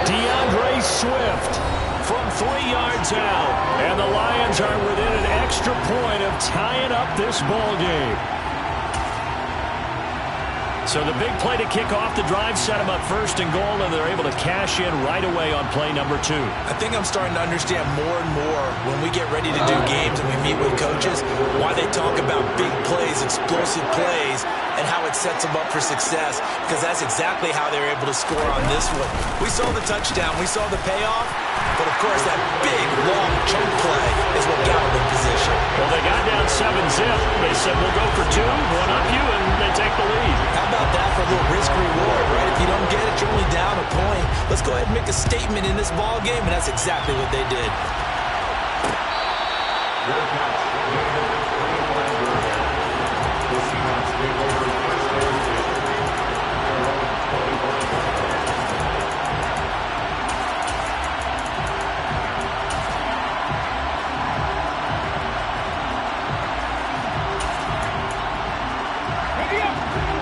DeAndre Swift from 3 yards out. And the Lions are within an extra point of tying up this ball game. So the big play to kick off the drive set them up first and goal, and they're able to cash in right away on play number 2. I think I'm starting to understand more and more when we get ready to do games and we meet with coaches why they talk about big plays, explosive plays, and how it sets them up for success, because that's exactly how they were able to score on this one. We saw the touchdown. We saw the payoff. But, of course, that big, long chunk play is what got them in position. Well, they got down 7-zip. They said, we'll go for 2, one up you, and they take the lead. How about that for a little risk-reward, right? If you don't get it, you're only down a point. Let's go ahead and make a statement in this ball game, and that's exactly what they did.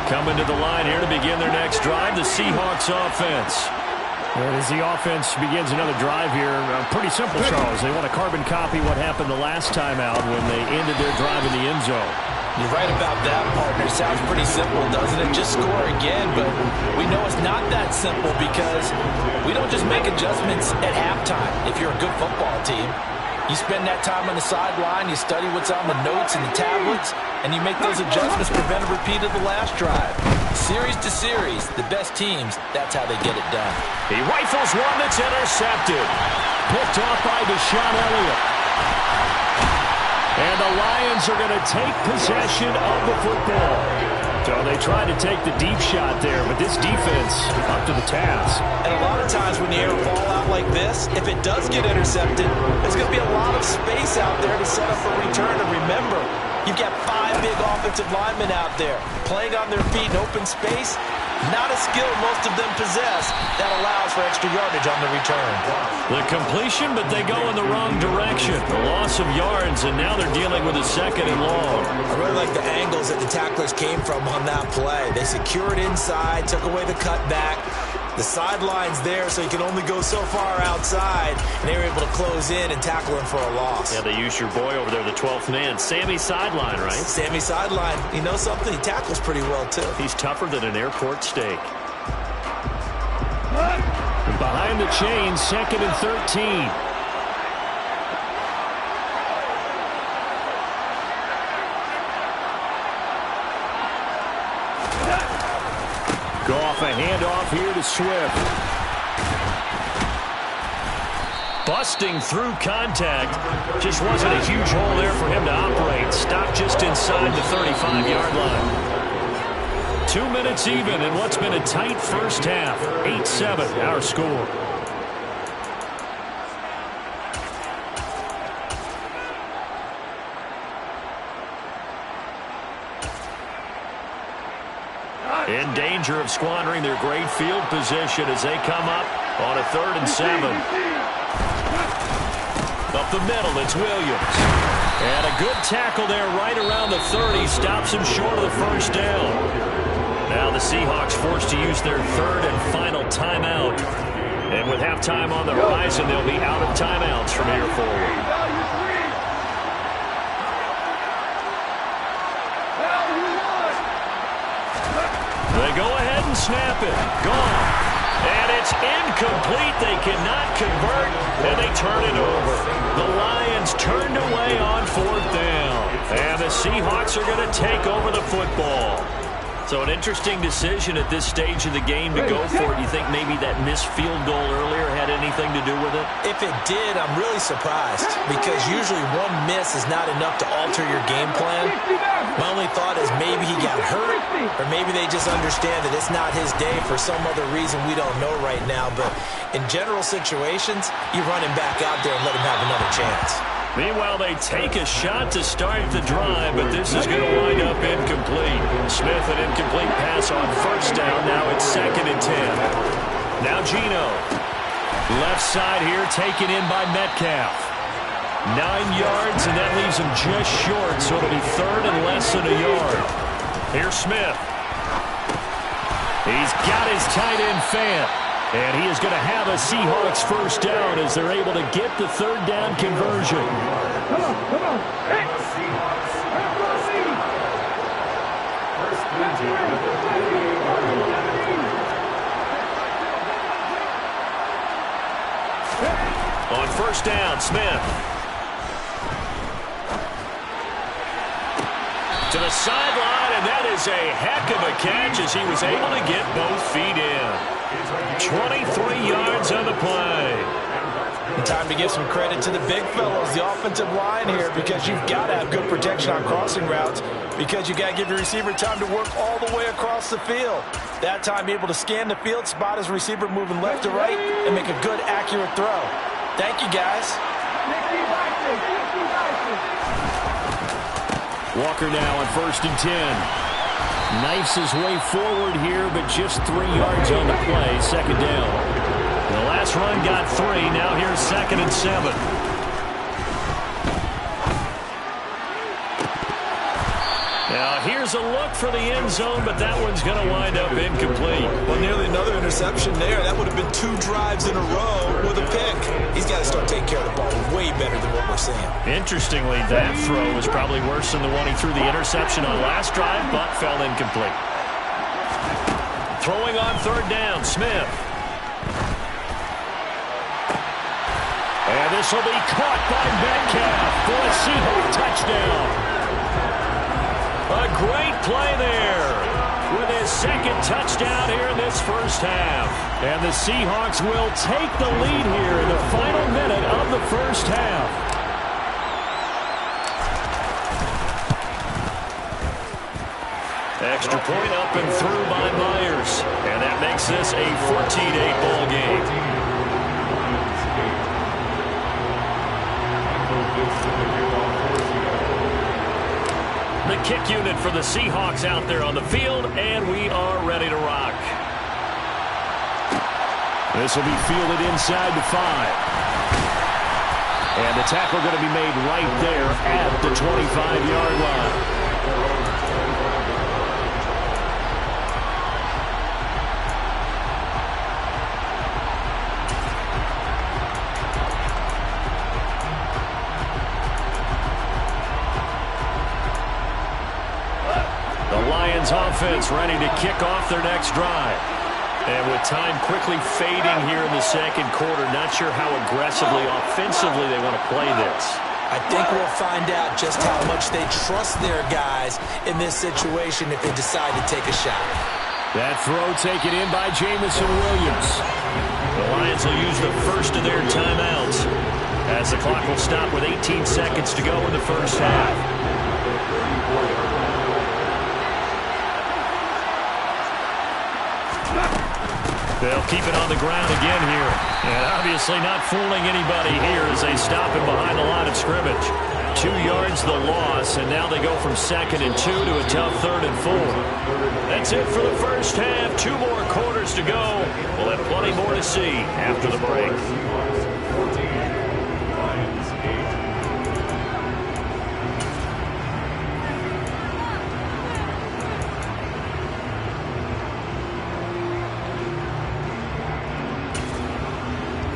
Coming to the line here to begin their next drive, the Seahawks offense. And as the offense begins another drive here, pretty simple, Charles. They want to carbon copy what happened the last time out when they ended their drive in the end zone. You're right about that, partner. Sounds pretty simple, doesn't it? Just score again, but we know it's not that simple because we don't just make adjustments at halftime if you're a good football team. You spend that time on the sideline, you study what's on the notes and the tablets, and you make those adjustments, prevent a repeat of the last drive. Series to series, the best teams, that's how they get it done. He rifles one that's intercepted. Picked off by Deshaun Elliott. And the Lions are going to take possession of the football. So they tried to take the deep shot there, but this defense up to the task. And a lot of times when you air a ball out like this, if it does get intercepted, there's going to be a lot of space out there to set up a return. And remember, you've got 5 big offensive linemen out there playing on their feet in open space. Not a skill most of them possess that allows for extra yardage on the return. The completion, but they go in the wrong direction. The loss of yards, and now they're dealing with a 2nd and long. I really like the angles that the tacklers came from on that play. They secured inside, took away the cutback. The sideline's there, so you can only go so far outside. And they were able to close in and tackle him for a loss. Yeah, they used your boy over there, the 12th man. Sammy Sideline, right? Sammy Sideline. You know something? He tackles pretty well, too. He's tougher than an airport steak. Behind the chains, 2nd and 13. Goff, a handoff here to Swift. Busting through contact. Just wasn't a huge hole there for him to operate. Stopped just inside the 35-yard line. 2 minutes even in what's been a tight first half. 8-7, our score. In danger of squandering their great field position as they come up on a 3rd and 7. Up the middle, it's Williams. And a good tackle there right around the 30. Stops him short of the first down. Now the Seahawks forced to use their 3rd and final timeout. And with halftime on the horizon, they'll be out of timeouts from here forward. They go ahead and snap it. Gone. And it's incomplete. They cannot convert, and they turn it over. The Lions turned away on 4th down. And the Seahawks are going to take over the football. So an interesting decision at this stage of the game to go for it. You think maybe that missed field goal earlier had anything to do with it? If it did, I'm really surprised because usually one miss is not enough to alter your game plan. My only thought is maybe he got hurt or maybe they just understand that it's not his day for some other reason we don't know right now. But in general situations, you run him back out there and let him have another chance. Meanwhile, they take a shot to start the drive, but this is going to wind up incomplete. Smith, an incomplete pass on 1st down. Now it's 2nd and 10. Now Geno. Left side here taken in by Metcalf. 9 yards, and that leaves him just short, so it'll be 3rd and less than a yard. Here's Smith. He's got his tight end Fant. And he is going to have a Seahawks 1st down as they're able to get the 3rd down conversion. Come on. Hey. On 1st down, Smith. To the sideline, and that is a heck of a catch as he was able to get both feet in. 23 yards on the play. And time to give some credit to the big fellows, the offensive line here, because you've got to have good protection on crossing routes because you've got to give your receiver time to work all the way across the field. That time able to scan the field, spot his receiver moving left to right, and make a good, accurate throw. Thank you, guys. Walker now on 1st and 10. Knifes his way forward here, but just 3 yards on the play. 2nd down. The last run got 3. Now here's 2nd and 7. Now here's a look for the end zone, but that one's going to wind up incomplete. Well, nearly another interception there. That would have been 2 drives in a row with a pick. He's got to start taking care of the ball way better than what we're seeing. Interestingly, that throw was probably worse than the one he threw the interception on last drive, but fell incomplete. Throwing on 3rd down, Smith. And this will be caught by Metcalf for a Seahawk touchdown. A great play there with his 2nd touchdown here in this 1st half. And the Seahawks will take the lead here in the final minute of the 1st half. Extra point up and through by Myers. And that makes this a 14-8 ball game. The kick unit for the Seahawks out there on the field, and we are ready to rock. This will be fielded inside the 5. And the tackle going to be made right there at the 25-yard line. Offense ready to kick off their next drive. And with time quickly fading here in the 2nd quarter, not sure how aggressively, offensively they want to play this. I think we'll find out just how much they trust their guys in this situation if they decide to take a shot. That throw taken in by Jamison Williams. The Lions will use the first of their timeouts as the clock will stop with 18 seconds to go in the 1st half. They'll keep it on the ground again here. And obviously not fooling anybody here as they stop him behind the line of scrimmage. 2 yards the loss, and now they go from 2nd and 2 to a tough 3rd and 4. That's it for the first half. 2 more quarters to go. We'll have plenty more to see after the break.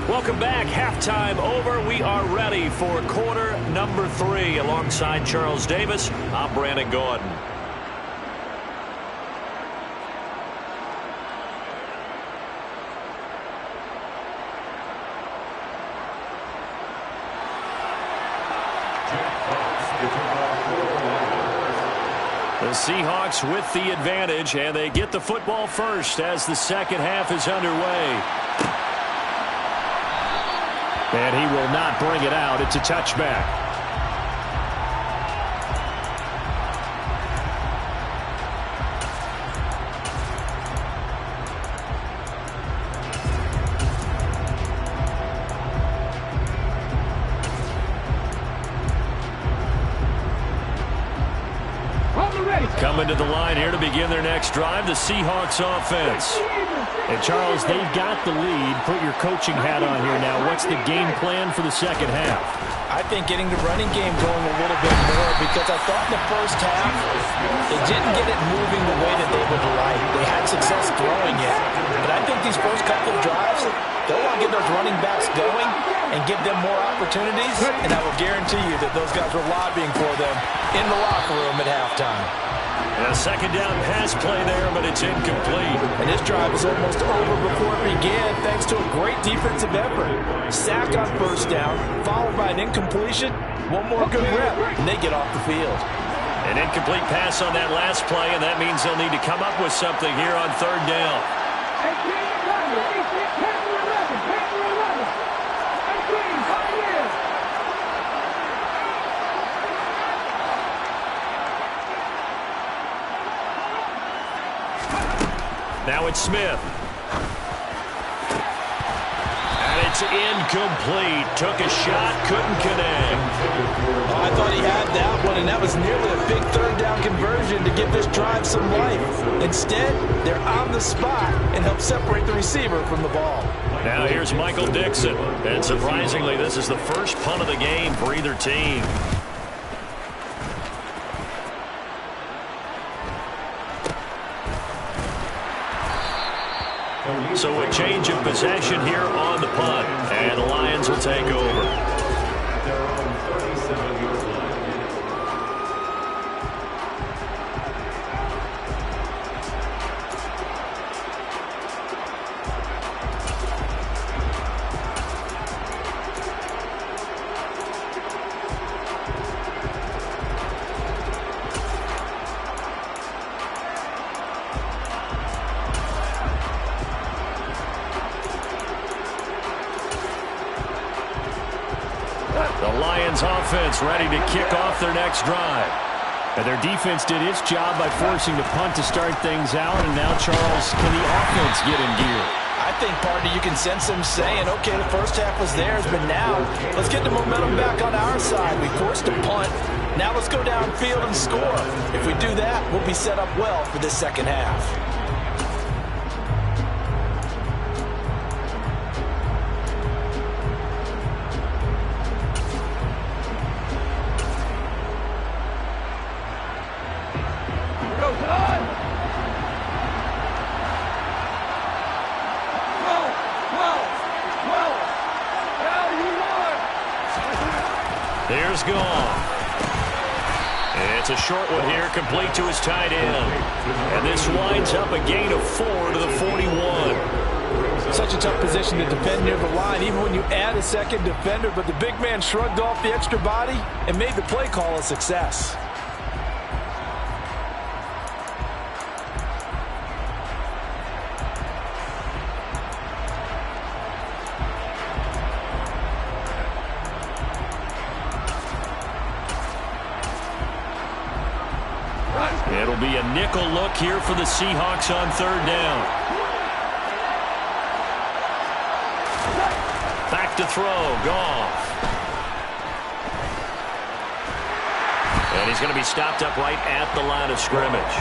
Welcome back. Halftime over. We are ready for quarter number 3. Alongside Charles Davis, I'm Brandon Gordon. The Seahawks with the advantage, and they get the football first as the second half is underway. And he will not bring it out. It's a touchback. Coming to the line here to begin their next drive, the Seahawks offense. And, Charles, they've got the lead. Put your coaching hat on here now. What's the game plan for the second half? I think getting the running game going a little bit more, because I thought in the first half they didn't get it moving the way that they would like. They had success throwing it. But I think these first couple of drives, they'll want to get those running backs going and give them more opportunities. And I will guarantee you that those guys were lobbying for them in the locker room at halftime. A second down pass play there, but it's incomplete. And this drive is almost over before it began, thanks to a great defensive effort. Sack on first down, followed by an incompletion. One more good rep, and they get off the field. An incomplete pass on that last play, and that means they'll need to come up with something here on 3rd down. Now it's Smith. And it's incomplete. Took a shot, couldn't connect. Oh, I thought he had that one, and that was nearly a big 3rd down conversion to give this drive some life. Instead, they're on the spot and help separate the receiver from the ball. Now here's Michael Dixon. And surprisingly, this is the first punt of the game for either team. So a change of possession here on the punt, and the Lions will take over. The Lions offense ready to kick off their next drive. And their defense did its job by forcing the punt to start things out. And now, Charles, can the offense get in gear? I think, partner, you can sense them saying, okay, the first half was theirs, but now let's get the momentum back on our side. We forced a punt. Now let's go downfield and score. If we do that, we'll be set up well for this second half. There's gone. It's a short one here, complete to his tight end. And this winds up a gain of 4 to the 41. Such a tough position to defend near the line, even when you add a second defender. But the big man shrugged off the extra body and made the play call a success. It'll be a nickel look here for the Seahawks on 3rd down. to throw. Goff. And he's going to be stopped up right at the line of scrimmage.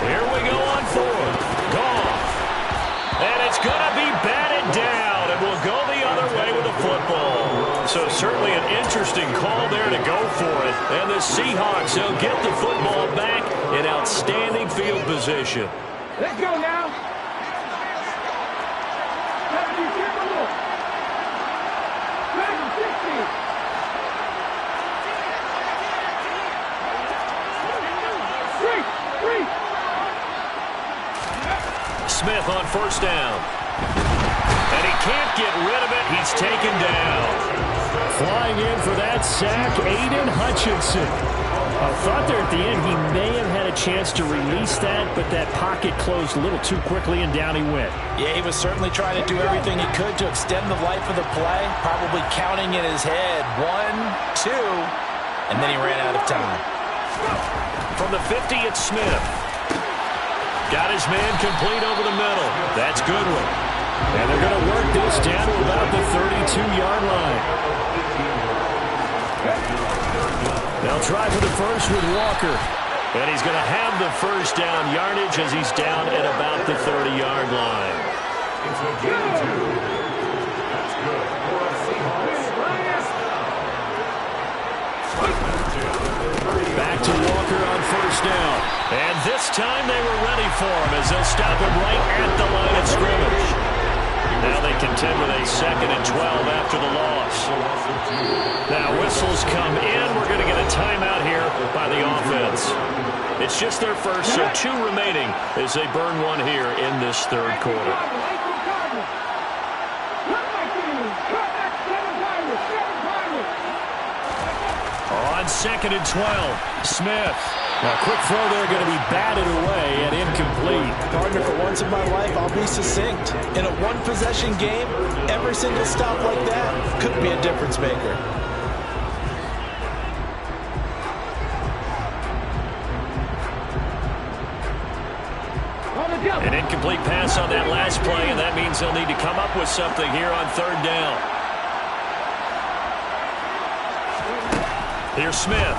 Here we go on fourth. Goff. And it's going to be batted down, and we'll go the other way with the football. So certainly an interesting call there to go for it. And the Seahawks, they'll get the football back in outstanding field position. Let's go now. Smith on first down. And he can't get rid of it. He's taken down. Flying in for that sack, Aiden Hutchinson. I thought there at the end he may have had a chance to release that, but that pocket closed a little too quickly, and down he went. Yeah, he was certainly trying to do everything he could to extend the life of the play, probably counting in his head 1, 2, and then he ran out of time. From the 50, it's Smith. Got his man complete over the middle. That's Goodwin. And they're going to work this down to about the 32-yard line. They'll try for the first with Walker. And he's going to have the first down yardage as he's down at about the 30-yard line. Back to Walker on first down. And this time they were ready for him as they'll stop him right at the line of scrimmage. Now they contend with a 2nd and 12 after the loss. Now whistles come in. We're going to get a timeout here by the offense. It's just their first, so 2 remaining as they burn one here in this third quarter. On 2nd and 12, Smith. Now, quick throw there, going to be batted away and incomplete. Partner, for once in my life, I'll be succinct. In a one-possession game, every single stop like that could be a difference maker. An incomplete pass on that last play, and that means they'll need to come up with something here on 3rd down. Here's Smith.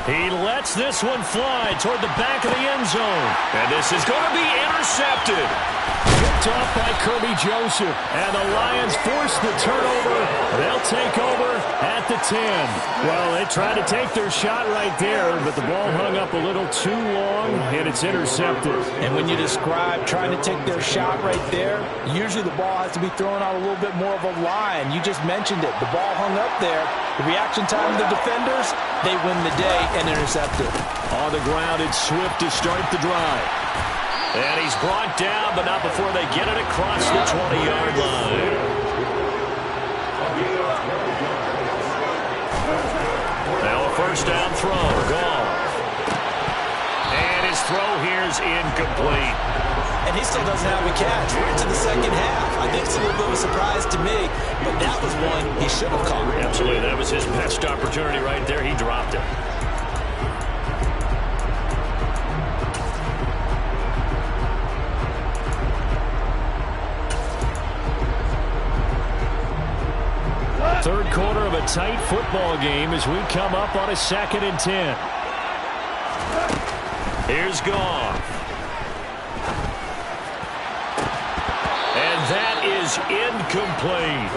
He lets this one fly toward the back of the end zone. And this is going to be intercepted. Picked off by Kirby Joseph. And the Lions force the turnover. They'll take over at the 10. Well, they tried to take their shot right there, but the ball hung up a little too long, and it's intercepted. And when you describe trying to take their shot right there, usually the ball has to be thrown out a little bit more of a line. You just mentioned it. The ball hung up there. The reaction time of the defenders, they win the day and intercept it. On the ground, it's Swift to start the drive. And he's brought down, but not before they get it across the 20-yard line. Now a first down throw. Gone. And his throw here's incomplete. And he still doesn't have a catch. We're into the second half. I think it's a little bit of a surprise to me, but that was one he should have caught. Absolutely. That was his best opportunity right there. He dropped it. Third quarter of a tight football game as we come up on a 2nd and 10. Here's Goff. And that is incomplete.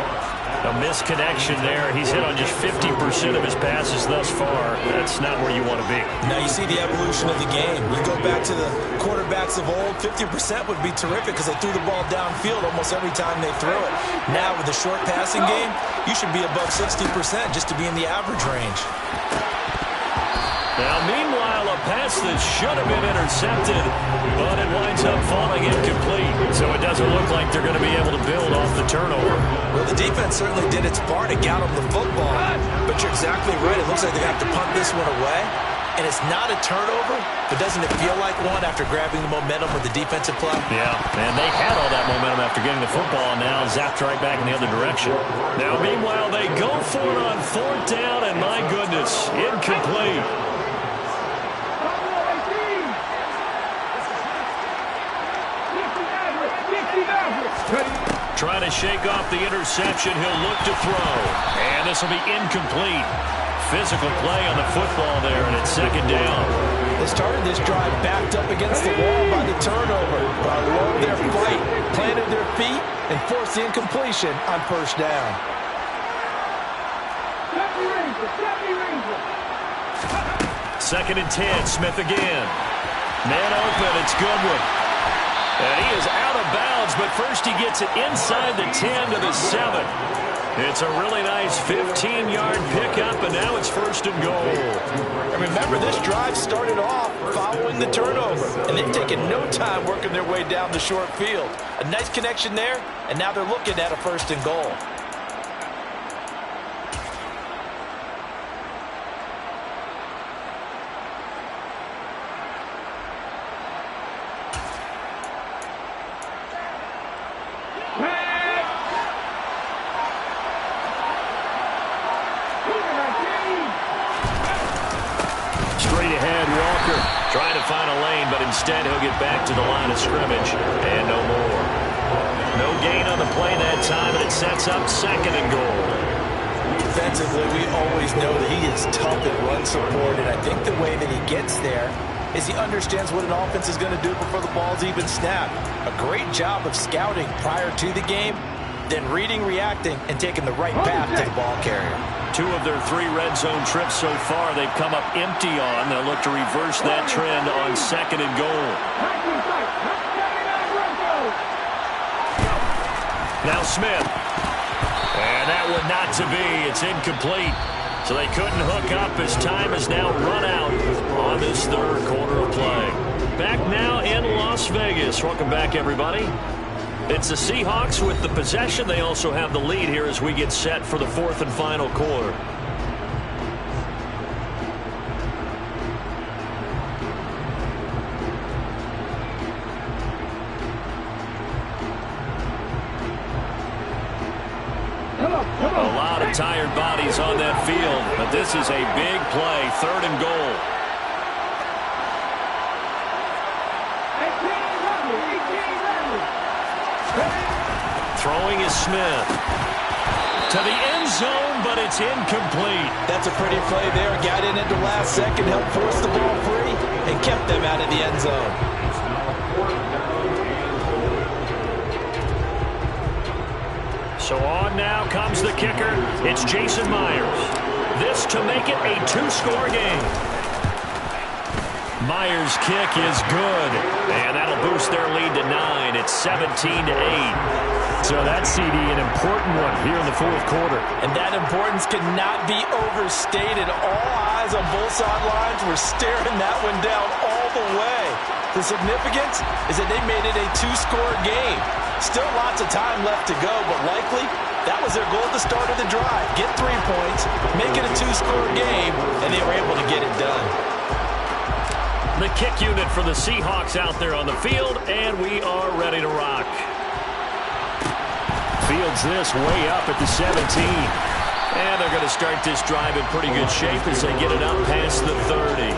A misconnection there. He's hit on just 50% of his passes thus far. That's not where you want to be. Now you see the evolution of the game. You go back to the quarterbacks of old, 50% would be terrific because they threw the ball downfield almost every time they threw it. Now with the short passing game, you should be above 60% just to be in the average range. Now, meanwhile, a pass that should have been intercepted, but it winds up falling incomplete. So it doesn't look like they're going to be able to build off the turnover. Well, the defense certainly did its part to get them the football. But you're exactly right. It looks like they have to punt this one away. And it's not a turnover, but doesn't it feel like one after grabbing the momentum with the defensive play? Yeah, and they had all that momentum after getting the football, and now zapped right back in the other direction. Now, meanwhile, they go for it on 4th down, and my goodness, incomplete. Trying to shake off the interception. He'll look to throw. And this will be incomplete. Physical play on the football there, and it's second down. They started this drive backed up against the wall by the turnover. But I love their fight. Planted their feet and forced the incompletion on first down. Second and 10. Smith again. Man open. It's Goodwin. And he is out of bounds, but first he gets it inside the 10 to the 7. It's a really nice 15-yard pickup, and now it's first and goal. And remember, this drive started off following the turnover, and they've taken no time working their way down the short field. A nice connection there, and now they're looking at a first and goal. Trying to find a lane, but instead he'll get back to the line of scrimmage. And no more. No gain on the play that time, and it sets up second and goal. Defensively, we always know that he is tough at run support, and I think the way that he gets there is he understands what an offense is going to do before the ball's even snapped. A great job of scouting prior to the game, then reading, reacting, and taking the right path to the ball carrier. 2 of their 3 red zone trips so far, they've come up empty on. They'll look to reverse that trend on second and goal. Now Smith. And that one not to be. It's incomplete. So they couldn't hook up as time has now run out on this third quarter of play. Back now in Las Vegas. Welcome back, everybody. It's the Seahawks with the possession. They also have the lead here as we get set for the fourth and final quarter. A lot of tired bodies on that field, but this is a big play, third and goal. Throwing is Smith. To the end zone, but it's incomplete. That's a pretty play there. Got in at the last second, helped force the ball free, and kept them out of the end zone. So on now comes the kicker. It's Jason Myers. This to make it a 2-score game. Myers' kick is good, and that'll boost their lead to 9. It's 17-8. So that CD, an important one here in the fourth quarter. And that importance cannot be overstated. All eyes on both sidelines were staring that one down all the way. The significance is that they made it a 2-score game. Still lots of time left to go, but likely that was their goal at the start of the drive. Get 3 points, make it a 2-score game, and they were able to get it done. The kick unit for the Seahawks out there on the field, and we are ready to rock. Fields this way up at the 17. And they're going to start this drive in pretty good shape as they get it up past the 30.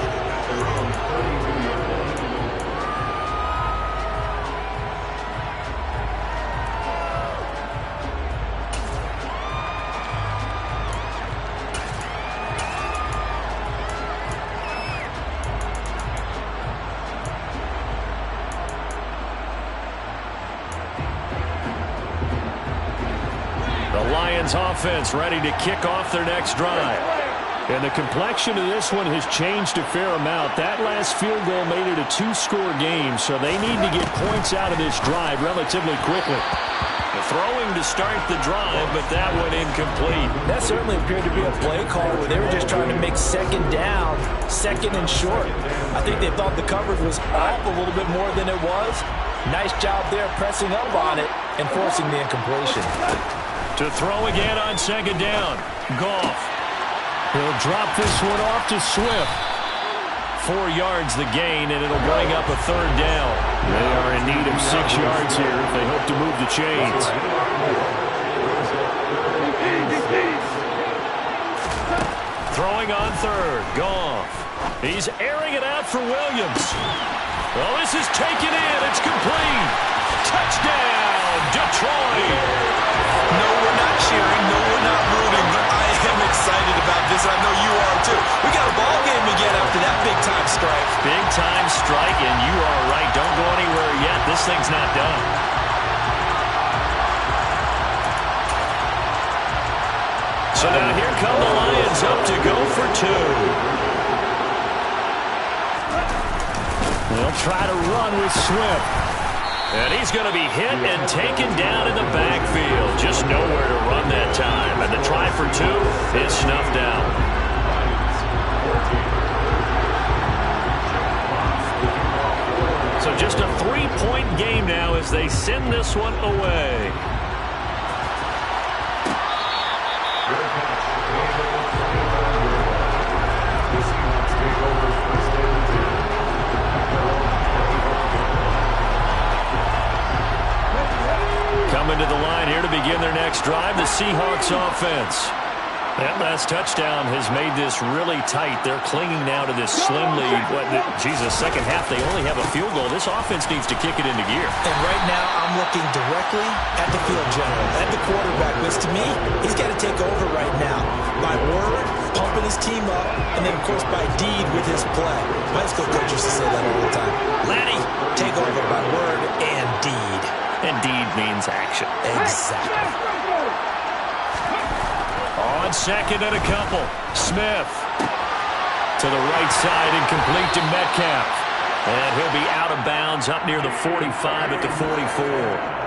Offense ready to kick off their next drive. And the complexion of this one has changed a fair amount. That last field goal made it a 2-score game, so they need to get points out of this drive relatively quickly. The throwing to start the drive, but that one incomplete. That certainly appeared to be a play call where they were just trying to make second down, second and short. I think they thought the coverage was off a little bit more than it was. Nice job there pressing up on it and forcing the incompletion. To throw again on second down. Goff. He'll drop this one off to Swift. 4 yards the gain, and it'll bring up a third down. They are in need of 6 yards here if they hope to move the chains. Throwing on third. Goff. He's airing it out for Williams. Well, this is taken in. It's complete. Touchdown, Detroit. No, we're not cheering. No, we're not rooting. But I am excited about this. I know you are, too. We got a ball game again after that big-time strike. Big-time strike, and you are right. Don't go anywhere yet. This thing's not done. So now here come the Lions up to go for two. They'll try to run with Swift. And he's going to be hit and taken down in the backfield. Just nowhere to run that time. And the try for two is snuffed out. So just a 3-point game now as they send this one away. Coming to the line here to begin their next drive, the Seahawks offense. That last touchdown has made this really tight. They're clinging now to this slim lead. Second half, they only have a field goal. This offense needs to kick it into gear. And right now, I'm looking directly at the field general, at the quarterback, which to me, he's got to take over right now. By word, pumping his team up, and then, of course, by deed with his play. My high school coach used to say that all the time. Laddie, take over by word and deed. And deed means action. Exactly. On second and a couple, Smith to the right side, incomplete to Metcalf. And he'll be out of bounds up near the 45 at the 44.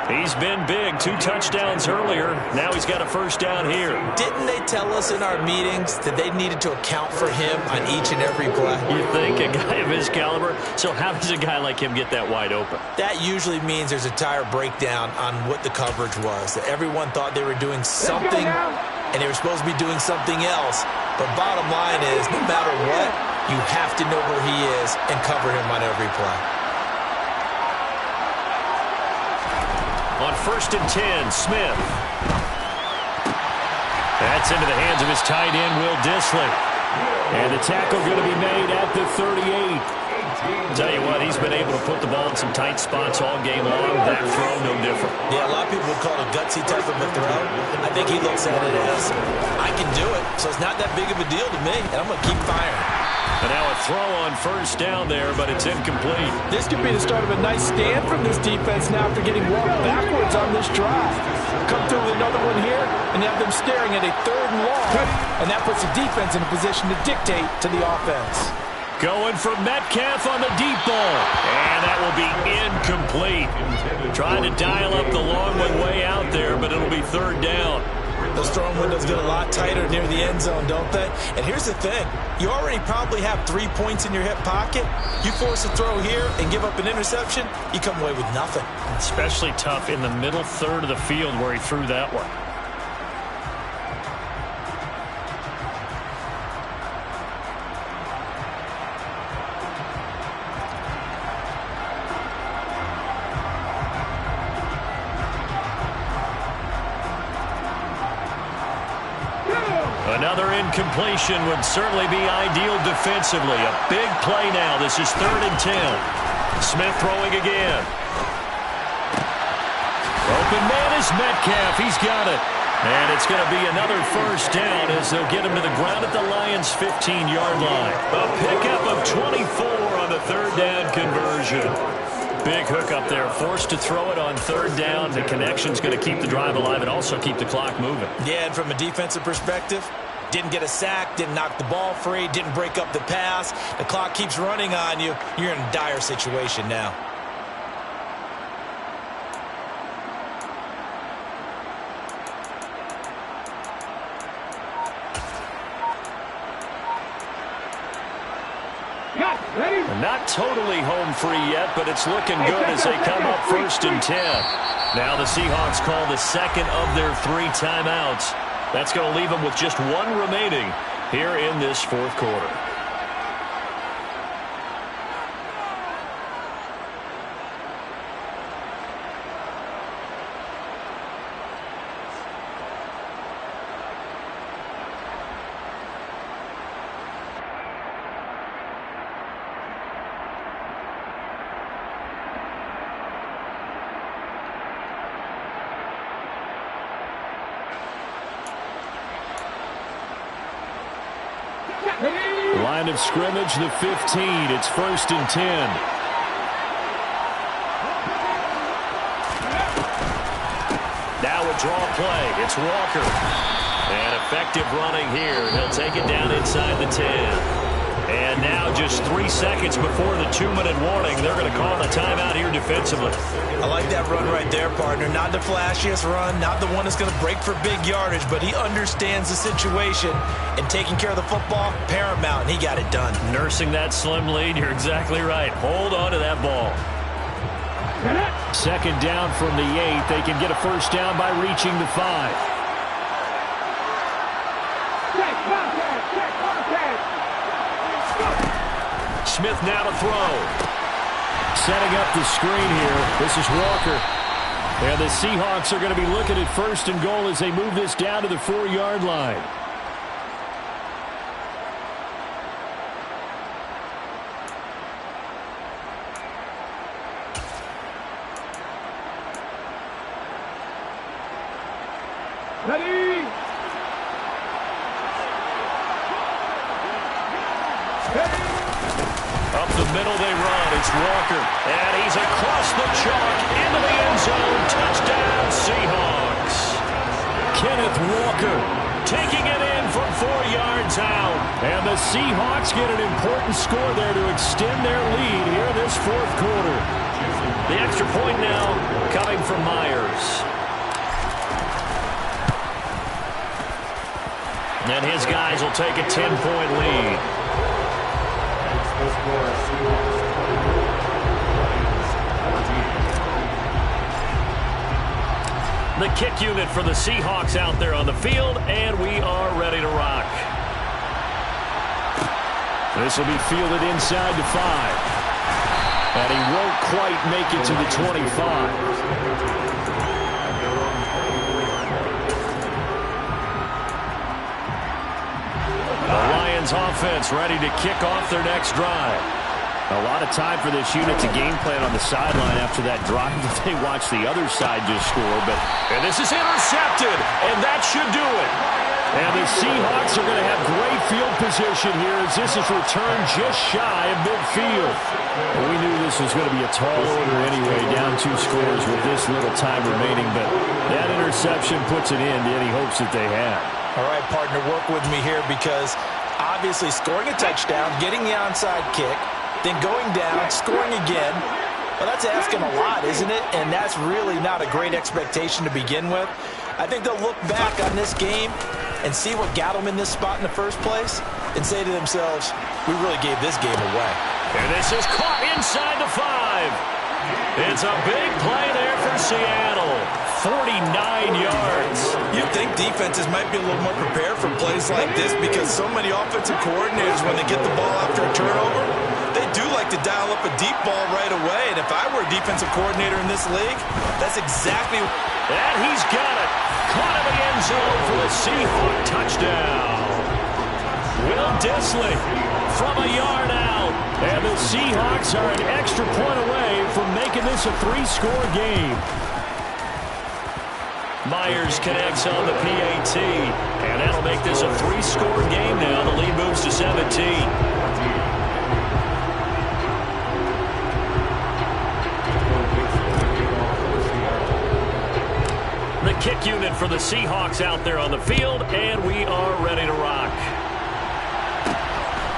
He's been big, 2 touchdowns earlier. Now he's got a first down here. Didn't they tell us in our meetings that they needed to account for him on each and every play? You think, a guy of his caliber? So how does a guy like him get that wide open? That usually means there's a tire breakdown on what the coverage was. That everyone thought they were doing something, and they were supposed to be doing something else. But bottom line is, no matter what, you have to know where he is and cover him on every play. On 1st and 10, Smith. That's into the hands of his tight end, Will Dissly. And the tackle going to be made at the 38. Tell you what, he's been able to put the ball in some tight spots all game long. That throw, no different. Yeah, a lot of people would call it a gutsy type of a throw. I think he looks at it as, I can do it, so it's not that big of a deal to me, and I'm going to keep firing. And now a throw on first down there, but it's incomplete. This could be the start of a nice stand from this defense now after getting walked backwards on this drive. Come through with another one here and have them staring at a 3rd and long. And that puts the defense in a position to dictate to the offense. Going for Metcalf on the deep ball. And that will be incomplete. Trying to dial up the long one way out there, but it'll be 3rd down. Those throwing windows get a lot tighter near the end zone, don't they? And here's the thing. You already probably have 3 points in your hip pocket. You force a throw here and give up an interception, you come away with nothing. Especially tough in the middle 3rd of the field where he threw that one. Another incompletion would certainly be ideal defensively. A big play now. This is 3rd and 10. Smith throwing again. Open man is Metcalf. He's got it. And it's going to be another first down as they'll get him to the ground at the Lions' 15-yard line. A pickup of 24 on the 3rd down conversion. Big hook up there, forced to throw it on 3rd down. The connection's going to keep the drive alive and also keep the clock moving. Yeah, and from a defensive perspective, didn't get a sack, didn't knock the ball free, didn't break up the pass. The clock keeps running on you. You're in a dire situation now. Not totally home free yet, but it's looking good as they come up 1st and 10. Now the Seahawks call the 2nd of their 3 timeouts. That's going to leave them with just 1 remaining here in this 4th quarter. Line of scrimmage, the 15. It's 1st and 10. Now a draw play. It's Walker. And effective running here. He'll take it down inside the 10. And now just 3 seconds before the 2-minute warning, they're going to call the timeout here defensively. I like that run right there, partner. Not the flashiest run, not the one that's going to break for big yardage, but he understands the situation, and taking care of the football, paramount, and he got it done. Nursing that slim lead, you're exactly right. Hold on to that ball. 2nd down from the 8. They can get a 1st down by reaching the 5. Smith now to throw. Setting up the screen here. This is Walker. And the Seahawks are going to be looking at 1st and goal as they move this down to the 4-yard line. Ready? Up the middle they run. It's Walker. And he's across the chalk into the end zone. Touchdown, Seahawks. Kenneth Walker Taking it in from 4 yards out. And the Seahawks get an important score there to extend their lead here in this 4th quarter. The extra point now coming from Myers. And his guys will take a 10-point lead. The kick unit for the Seahawks out there on the field, and we are ready to rock. This will be fielded inside the 5. And he won't quite make it to the 25. The Lions offense ready to kick off their next drive. A lot of time for this unit to game plan on the sideline after that drive that they watched the other side just score. And this is intercepted, and that should do it. And the Seahawks are going to have great field position here as this is returned just shy of midfield. We knew this was going to be a tall order anyway, down 2 scores with this little time remaining, but that interception puts an end to any hopes that they had. All right, partner, work with me here because obviously scoring a touchdown, getting the onside kick, then going down, scoring again. Well, that's asking a lot, isn't it? And that's really not a great expectation to begin with. I think they'll look back on this game and see what got them in this spot in the first place and say to themselves, we really gave this game away. And this is caught inside the 5. It's a big play there for Seattle. 49 yards. You'd think defenses might be a little more prepared for plays like this because so many offensive coordinators, when they get the ball after a turnover, they do like to dial up a deep ball right away. And if I were a defensive coordinator in this league, that's exactly. And he's got it. Caught in the end zone for the Seahawk touchdown. Will Dissly from a yard out. And the Seahawks are an extra point away from making this a 3-score game. Myers connects on the PAT. And that'll make this a 3-score game now. The lead moves to 17. The kick unit for the Seahawks out there on the field, and we are ready to rock.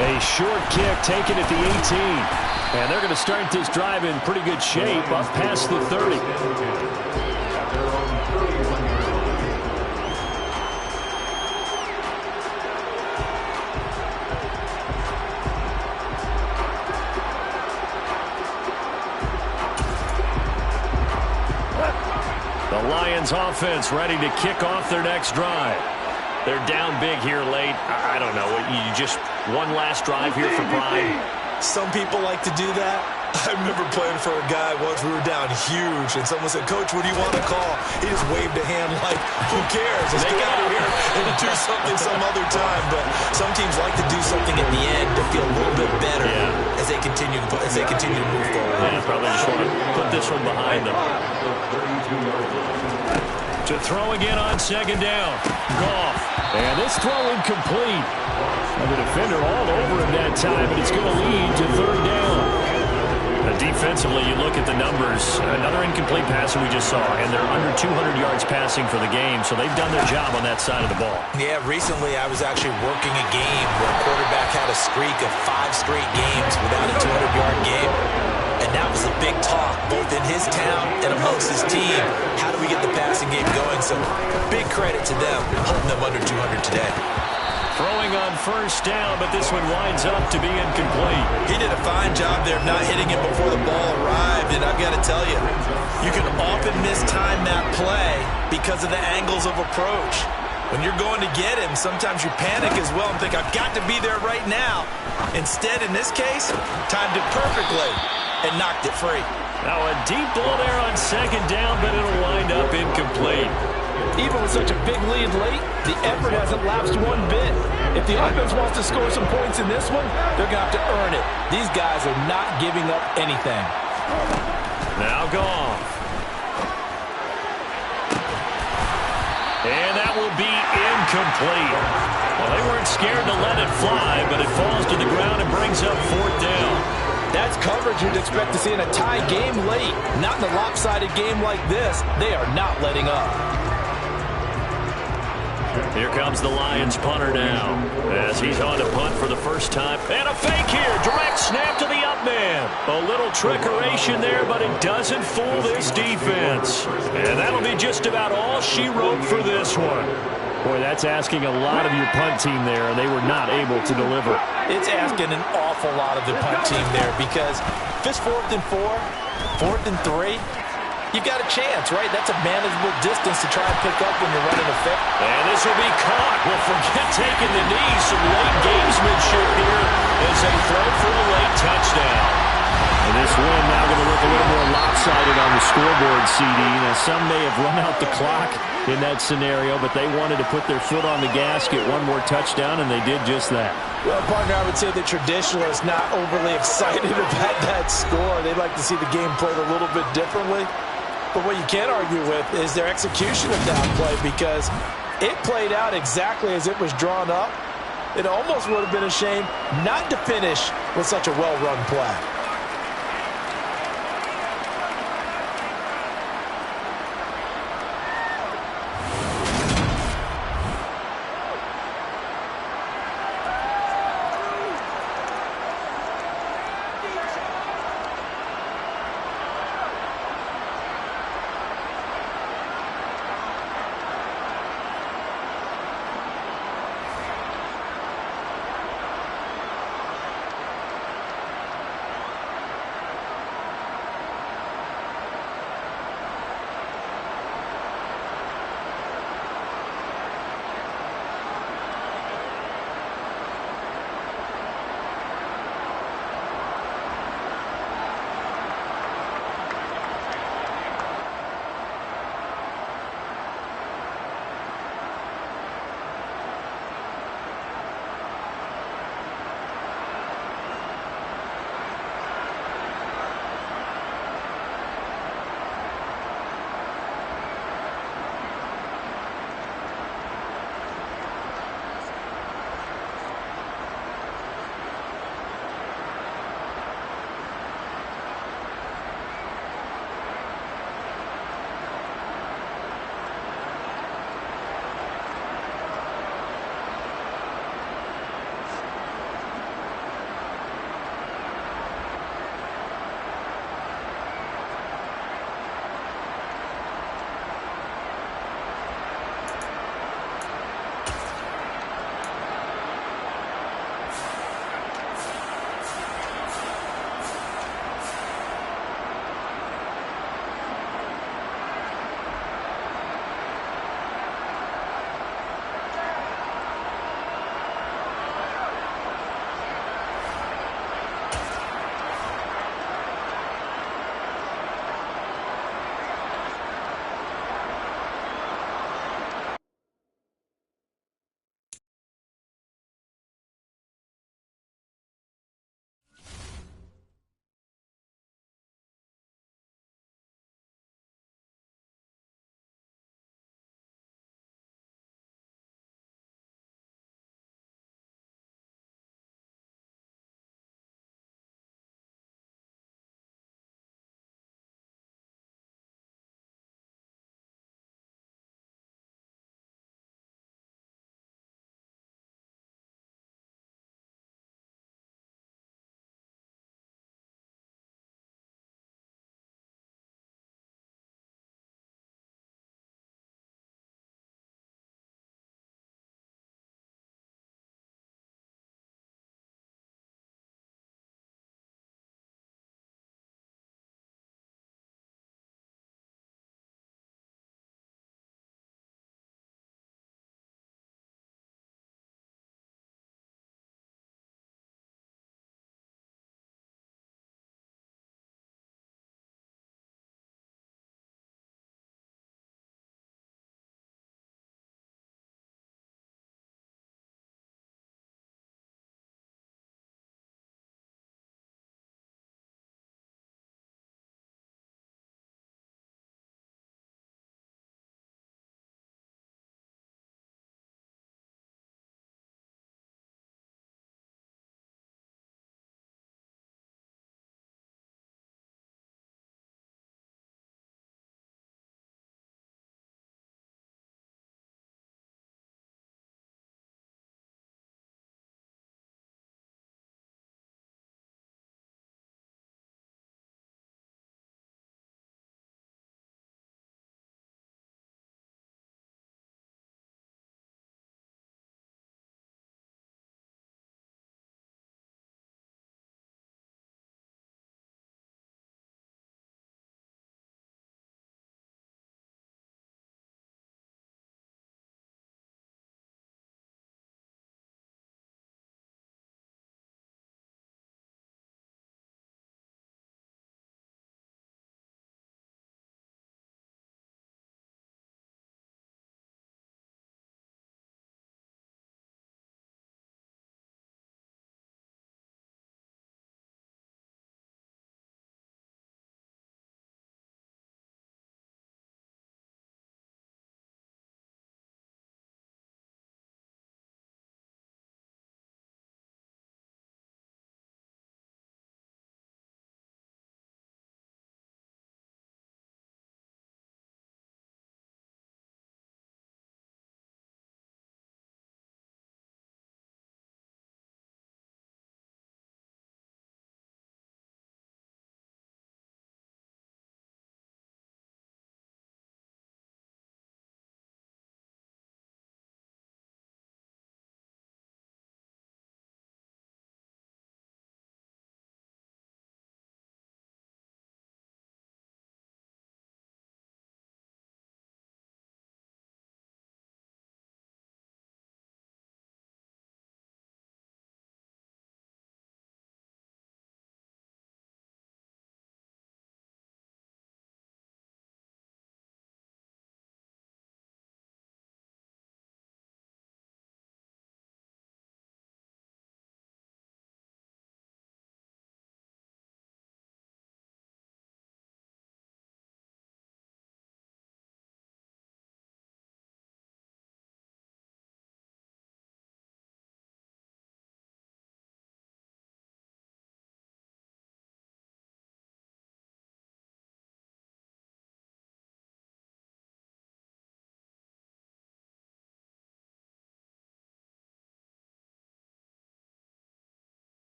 A short kick taken at the 18. And they're going to start this drive in pretty good shape up past the 30. The Lions offense ready to kick off their next drive. They're down big here late. I don't know. You just one last drive here for pride. Some people like to do that. I remember playing for a guy once. We were down huge, and someone said, "Coach, what do you want to call?" He just waved a hand like, who cares? Let's get out of here and do something some other time. But some teams like to do something at the end to feel a little bit better as they continue to move forward. Yeah, probably just want to put this one behind them. To throw again on second down. Goff. And this throw incomplete. And the defender all over him that time, and it's going to lead to third down. Defensively, you look at the numbers. Another incomplete passer we just saw, and they're under 200 yards passing for the game, so they've done their job on that side of the ball. Yeah, recently I was actually working a game where a quarterback had a streak of 5 straight games without a 200-yard game. And that was a big talk, both in his town and amongst his team. How do we get the passing game going? So big credit to them, holding them under 200 today. Throwing on first down, but this one winds up to be incomplete. He did a fine job there of not hitting it before the ball arrived, and I've got to tell you, you can often mistime that play because of the angles of approach. When you're going to get him, sometimes you panic as well and think, I've got to be there right now. Instead, in this case, timed it perfectly and knocked it free. Now a deep ball there on second down, but it'll wind up incomplete. Even with such a big lead late, the effort hasn't lapsed one bit. If the offense wants to score some points in this one, they're going to have to earn it. These guys are not giving up anything. Now Goff. And that will be incomplete. Well, they weren't scared to let it fly, but it falls to the ground and brings up fourth down. That's coverage you'd expect to see in a tie game late. Not in a lopsided game like this. They are not letting up. Here comes the Lions punter now as he's on to punt for the first time. And a fake here. Direct snap to the up man. A little trickeration there, but it doesn't fool this defense. And that'll be just about all she wrote for this one. Boy, that's asking a lot of your punt team there, and they were not able to deliver. It's asking an awful lot of the punt team there because if it's 4th and 4, 4th and 3, you've got a chance, right? That's a manageable distance to try and pick up when you're running a fake. And this will be caught. Well, forget taking the knee. Some late gamesmanship here as they throw for a late touchdown. And this win now going to look a little more lopsided on the scoreboard, CD. Now, some may have run out the clock in that scenario, but they wanted to put their foot on the gas, get one more touchdown, and they did just that. Well, partner, I would say the traditionalists not overly excited about that score. They'd like to see the game played a little bit differently. But what you can't argue with is their execution of that play because it played out exactly as it was drawn up. It almost would have been a shame not to finish with such a well-run play.